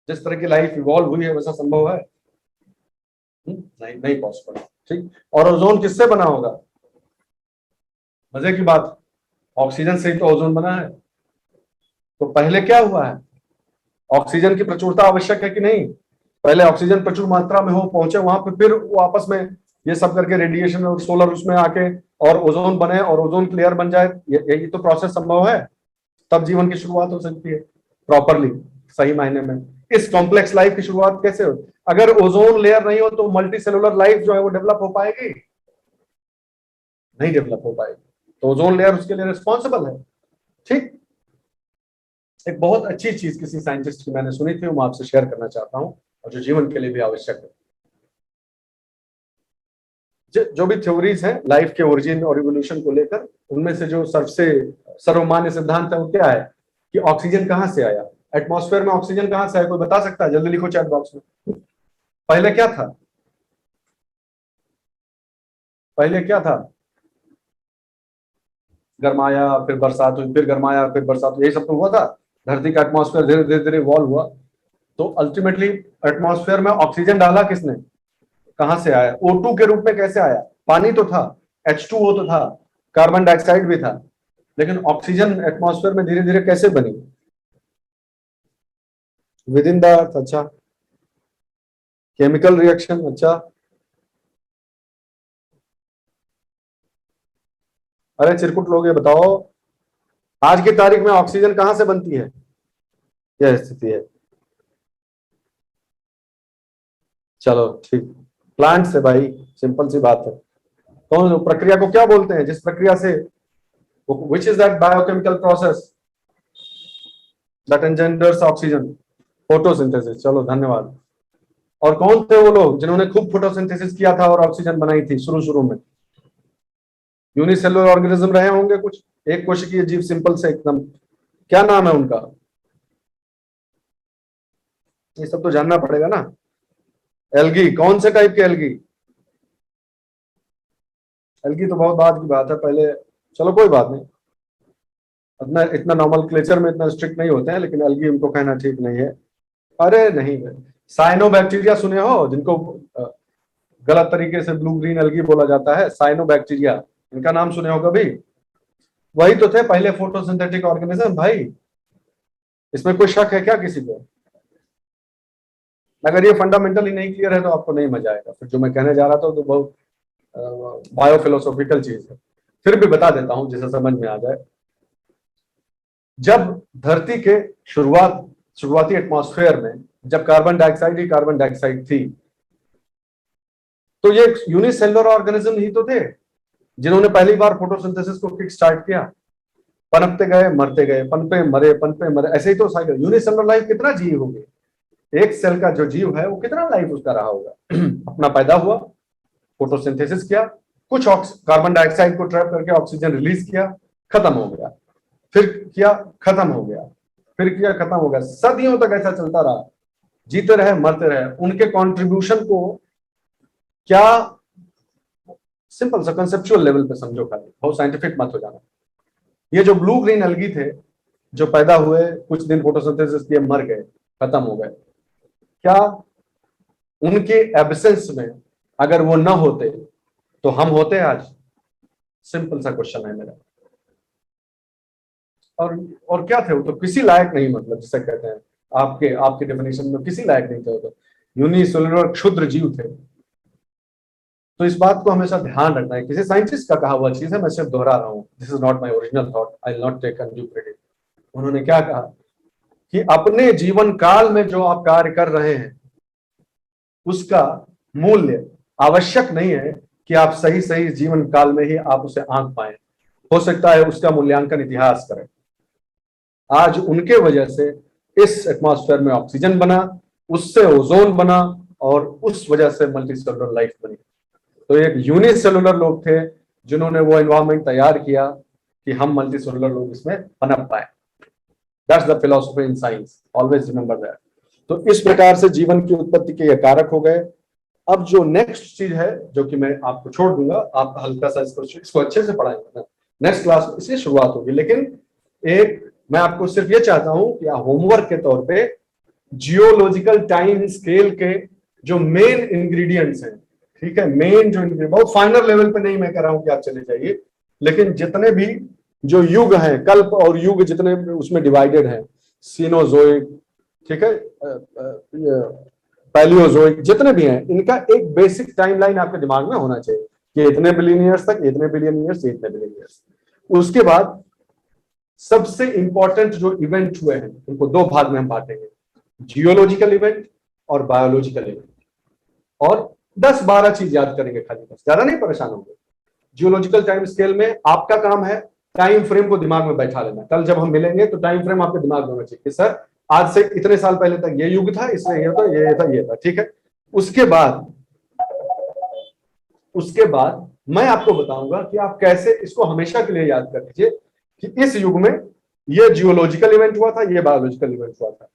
जिस तरह की लाइफ इवॉल्व हुई है वैसा संभव है? नहीं, नहीं पॉसिबल। ठीक, और ओजोन किससे बना होगा? मजे की बात, ऑक्सीजन से ही तो ओजोन बना है। तो पहले क्या हुआ है? ऑक्सीजन की प्रचुरता आवश्यक है कि नहीं? पहले ऑक्सीजन प्रचुर मात्रा में हो, पहुंचे वहां पे, फिर वो आपस में ये सब करके रेडिएशन और सोलर उसमें आके और ओजोन बने और ओजोन क्लियर बन जाए, यही तो प्रोसेस संभव है, तब जीवन की शुरुआत हो सकती है प्रॉपरली, सही मायने में। इस कॉम्प्लेक्स लाइफ की शुरुआत कैसे हो? अगर ओजोन लेयर नहीं हो तो मल्टी सेलुलर लाइफ जो है वो डेवलप हो पाएगी? नहीं डेवलप हो पाएगी। तो ओजोन लेयर उसके लिए रिस्पॉन्सिबल है। ठीक, एक बहुत अच्छी चीज किसी साइंटिस्ट की मैंने सुनी थी, वो मैं आपसे शेयर करना चाहता हूं, और जो जीवन के लिए भी आवश्यक है। जो भी थ्योरीज हैं लाइफ के ओरिजिन और इवोल्यूशन को लेकर, उनमें से जो सबसे सर्वमान्य सिद्धांत है वो क्या है कि ऑक्सीजन कहां से आया, एटमॉस्फेयर में ऑक्सीजन कहां से आया? कोई बता सकता है? जल्दी लिखो चैट बॉक्स में। पहले क्या था? पहले क्या था? गरमाया, फिर बरसात हुई, फिर गरमाया, फिर बरसात हुई, यही सब तो हुआ था। धरती का एटमॉस्फेयर धीरे धीरे धीरे इवॉल्व हुआ। तो अल्टीमेटली एटमॉस्फेयर में ऑक्सीजन डाला किसने? कहां से आया? O2 के रूप में कैसे आया? पानी तो था, H2O तो था, कार्बन डाइऑक्साइड भी था, लेकिन ऑक्सीजन एटमॉस्फेयर में धीरे धीरे कैसे बनी? With in the earth. अच्छा, केमिकल रिएक्शन। अच्छा, अरे चिरकुट लोग ये बताओ, आज की तारीख में ऑक्सीजन कहां से बनती है? यह स्थिति है। चलो ठीक, प्लांट से भाई, सिंपल सी बात है। कौन प्रक्रिया को क्या बोलते हैं जिस प्रक्रिया से, which is that biochemical process that engenders oxygen? Photosynthesis. चलो धन्यवाद। और कौन थे वो लोग जिन्होंने खूब फोटोसिंथेसिस किया था और ऑक्सीजन बनाई थी शुरू शुरू में? यूनिसेलुलर ऑर्गेनिज्म रहे होंगे कुछ, एक कोशिकीय जीव, सिंपल से एकदम। क्या नाम है उनका? ये सब तो जानना पड़ेगा ना। एल्गी, कौन से टाइप के एल्गी? एल्गी तो बहुत बाद की बात है, पहले। चलो कोई बात नहीं, इतना इतना नॉर्मल क्लेचर में इतना स्ट्रिक्ट नहीं होते हैं, लेकिन एल्गी उनको कहना ठीक नहीं है। अरे नहीं, साइनोबैक्टीरिया सुने हो जिनको गलत तरीके से ब्लू ग्रीन एल्गी बोला जाता है? साइनोबैक्टीरिया, इनका नाम सुने हो कभी? वही तो थे पहले फोटोसिंथेटिक ऑर्गेनिज्म भाई। इसमें कोई शक है क्या किसी को? अगर ये फंडामेंटली नहीं क्लियर है तो आपको नहीं मजा आएगा फिर जो मैं कहने जा रहा था, तो बहुत बायोफिलोसॉफिकल चीज है। फिर भी बता देता हूं जिसे समझ में आ जाए। जब धरती के शुरुआती एटमॉस्फेयर में जब कार्बन डाइऑक्साइड ही कार्बन डाइऑक्साइड थी, तो ये यूनिसेलुलर ऑर्गेनिज्म ही तो थे जिन्होंने पहली बार फोटोसिंथेसिस को किक स्टार्ट किया। पनपते गए, मरते गए, पनपे मरे, पनपे मरे, ऐसे ही तो साइकिल। यूनिसेलुलर लाइफ कितना जीव होगी? एक सेल का जो जीव है वो कितना लाइफ उसका रहा होगा? अपना पैदा हुआ, फोटोसिंथेसिस किया, कुछ कार्बन डाइऑक्साइड को ट्रैप करके ऑक्सीजन रिलीज किया, खत्म हो गया, फिर किया, खत्म हो गया, फिर किया, खत्म हो गया। सदियों तक ऐसा चलता रहा, जीते रहे, मरते रहे। उनके कंट्रीब्यूशन को क्या, सिंपल सा कंसेप्चुअल लेवल पे समझो, खाली बहुत साइंटिफिक मत हो जाना। ये जो ब्लू ग्रीन एल्गी थे जो पैदा हुए, कुछ दिन फोटोसिंथेसिस किए, मर गए, खत्म हो गए, क्या उनके एब्सेंस में अगर वो ना होते तो हम होते आज? सिंपल सा क्वेश्चन है मेरा। और क्या थे वो? तो किसी लायक नहीं, मतलब जिसे कहते हैं, आपके आपके डेफिनेशन में किसी लायक नहीं थे वो तो यूनिसेलुलर क्षुद्र जीव थे। तो इस बात को हमेशा ध्यान रखना है। किसी साइंटिस्ट का कहा हुआ चीज है, मैं सिर्फ दोहरा रहा हूँ, this is not my original thought, I will not take undue credit. उन्होंने क्या कहा कि अपने जीवन काल में जो आप कार्य कर रहे हैं उसका मूल्य आवश्यक नहीं है कि आप सही सही जीवन काल में ही आप उसे आंक पाए। हो सकता है उसका मूल्यांकन इतिहास करे। आज उनके वजह से इस एटमॉस्फेयर में ऑक्सीजन बना, उससे ओजोन बना, और उस वजह से मल्टी सेलुलर लाइफ बनी। तो एक यूनिसेलुलर लोग थे जिन्होंने वो एनवायरमेंट तैयार किया कि हम मल्टी सेलुलर लोग इसमें पनप पाए। That's the philosophy in science, always remember that. तो इस प्रकार से जीवन की उत्पत्ति के ये कारक हो गए। अब जो नेक्स्ट चीज है जो कि मैं आपको छोड़ दूंगा, आप हल्का सा इसको अच्छे से पढ़ाएंगे, नेक्स्ट क्लास में इसकी शुरुआत होगी। लेकिन एक मैं आपको सिर्फ ये चाहता हूं कि होमवर्क के तौर पे जियोलॉजिकल टाइम स्केल के जो मेन इंग्रेडिएंट्स हैं, ठीक है, मेन जो इंग्रेडिएंट, बहुत फाइनल लेवल पे नहीं मैं कह रहा हूं कि आप चले जाइए, लेकिन जितने भी जो युग हैं, कल्प और युग जितने उसमें डिवाइडेड हैं, सीनोजोइक, ठीक है, पैलियोजोइक, जितने भी हैं, इनका एक बेसिक टाइमलाइन आपके दिमाग में होना चाहिए। कि इतने बिलियन ईयर्स तक, इतने बिलियन ईयर्स, इतने बिलियन ईयर्स। उसके बाद सबसे इंपॉर्टेंट जो इवेंट हुए हैं उनको दो भाग में हम बांटेंगे, जियोलॉजिकल इवेंट और बायोलॉजिकल इवेंट। और 10-12 चीज याद करेंगे खाली, बस, ज्यादा नहीं परेशान होंगे। जियोलॉजिकल टाइम स्केल में आपका काम है टाइम फ्रेम को दिमाग में बैठा लेना। कल जब हम मिलेंगे तो टाइम फ्रेम आपके दिमाग में होना चाहिए कि सर आज से इतने साल पहले तक ये युग था, इसमें ये था, ये था, ये था, ठीक है। उसके बाद मैं आपको बताऊंगा कि आप कैसे इसको हमेशा के लिए याद कर लीजिए कि इस युग में ये जियोलॉजिकल इवेंट हुआ था, ये बायोलॉजिकल इवेंट हुआ था,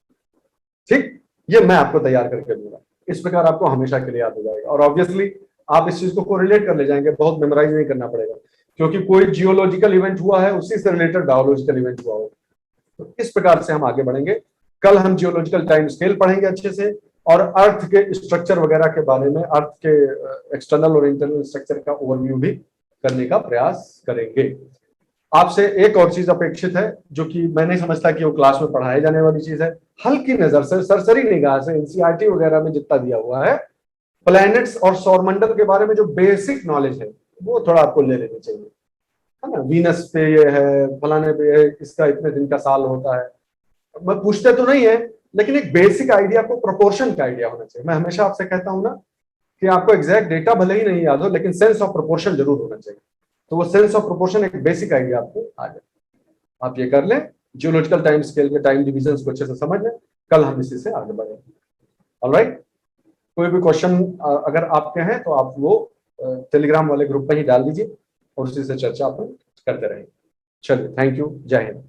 ठीक। ये मैं आपको तैयार करके दूंगा, इस प्रकार आपको हमेशा के लिए याद हो जाएगा। और ऑब्वियसली आप इस चीज को कोरिलेट कर ले जाएंगे, बहुत मेमोराइज नहीं करना पड़ेगा, क्योंकि कोई जियोलॉजिकल इवेंट हुआ है उसी से रिलेटेड बायोलॉजिकल इवेंट हुआ हो। तो इस प्रकार से हम आगे बढ़ेंगे। कल हम जियोलॉजिकल टाइम स्केल पढ़ेंगे अच्छे से, और अर्थ के स्ट्रक्चर वगैरह के बारे में, अर्थ के एक्सटर्नल और इंटरनल स्ट्रक्चर का ओवरव्यू भी करने का प्रयास करेंगे। आपसे एक और चीज अपेक्षित है जो कि मैं नहीं समझता कि वो क्लास में पढ़ाई जाने वाली चीज है। हल्की नजर से, सरसरी निगाह से एनसीईआरटी वगैरह में जितना दिया हुआ है, प्लैनेट्स और सौरमंडल के बारे में जो बेसिक नॉलेज है वो थोड़ा आपको ले लेनी चाहिए, है ना। वीनस पे ये है, फलाने पे है, इसका इतने दिन का साल होता है। मैं पूछते तो नहीं है, लेकिन एक बेसिक आइडिया, आपको प्रोपोर्शन का आइडिया होना चाहिए। मैं हमेशा आपसे कहता हूं ना कि आपको एग्जैक्ट डेटा भले ही नहीं याद हो, लेकिन सेंस ऑफ प्रोपोर्शन जरूर होना चाहिए। तो वो सेंस ऑफ प्रोपोर्शन एक बेसिक आइडिया आपको आ जाए। आप ये कर लें, जियोलॉजिकल टाइम स्केल के टाइम डिविजन को अच्छे से समझ लें, कल हम इसी से आगे बढ़ेंगे। ऑलराइट, कोई भी क्वेश्चन अगर आपके हैं तो आप वो टेलीग्राम वाले ग्रुप में ही डाल दीजिए और उसी से चर्चा अपन करते रहेंगे। चलिए, थैंक यू, जय हिंद।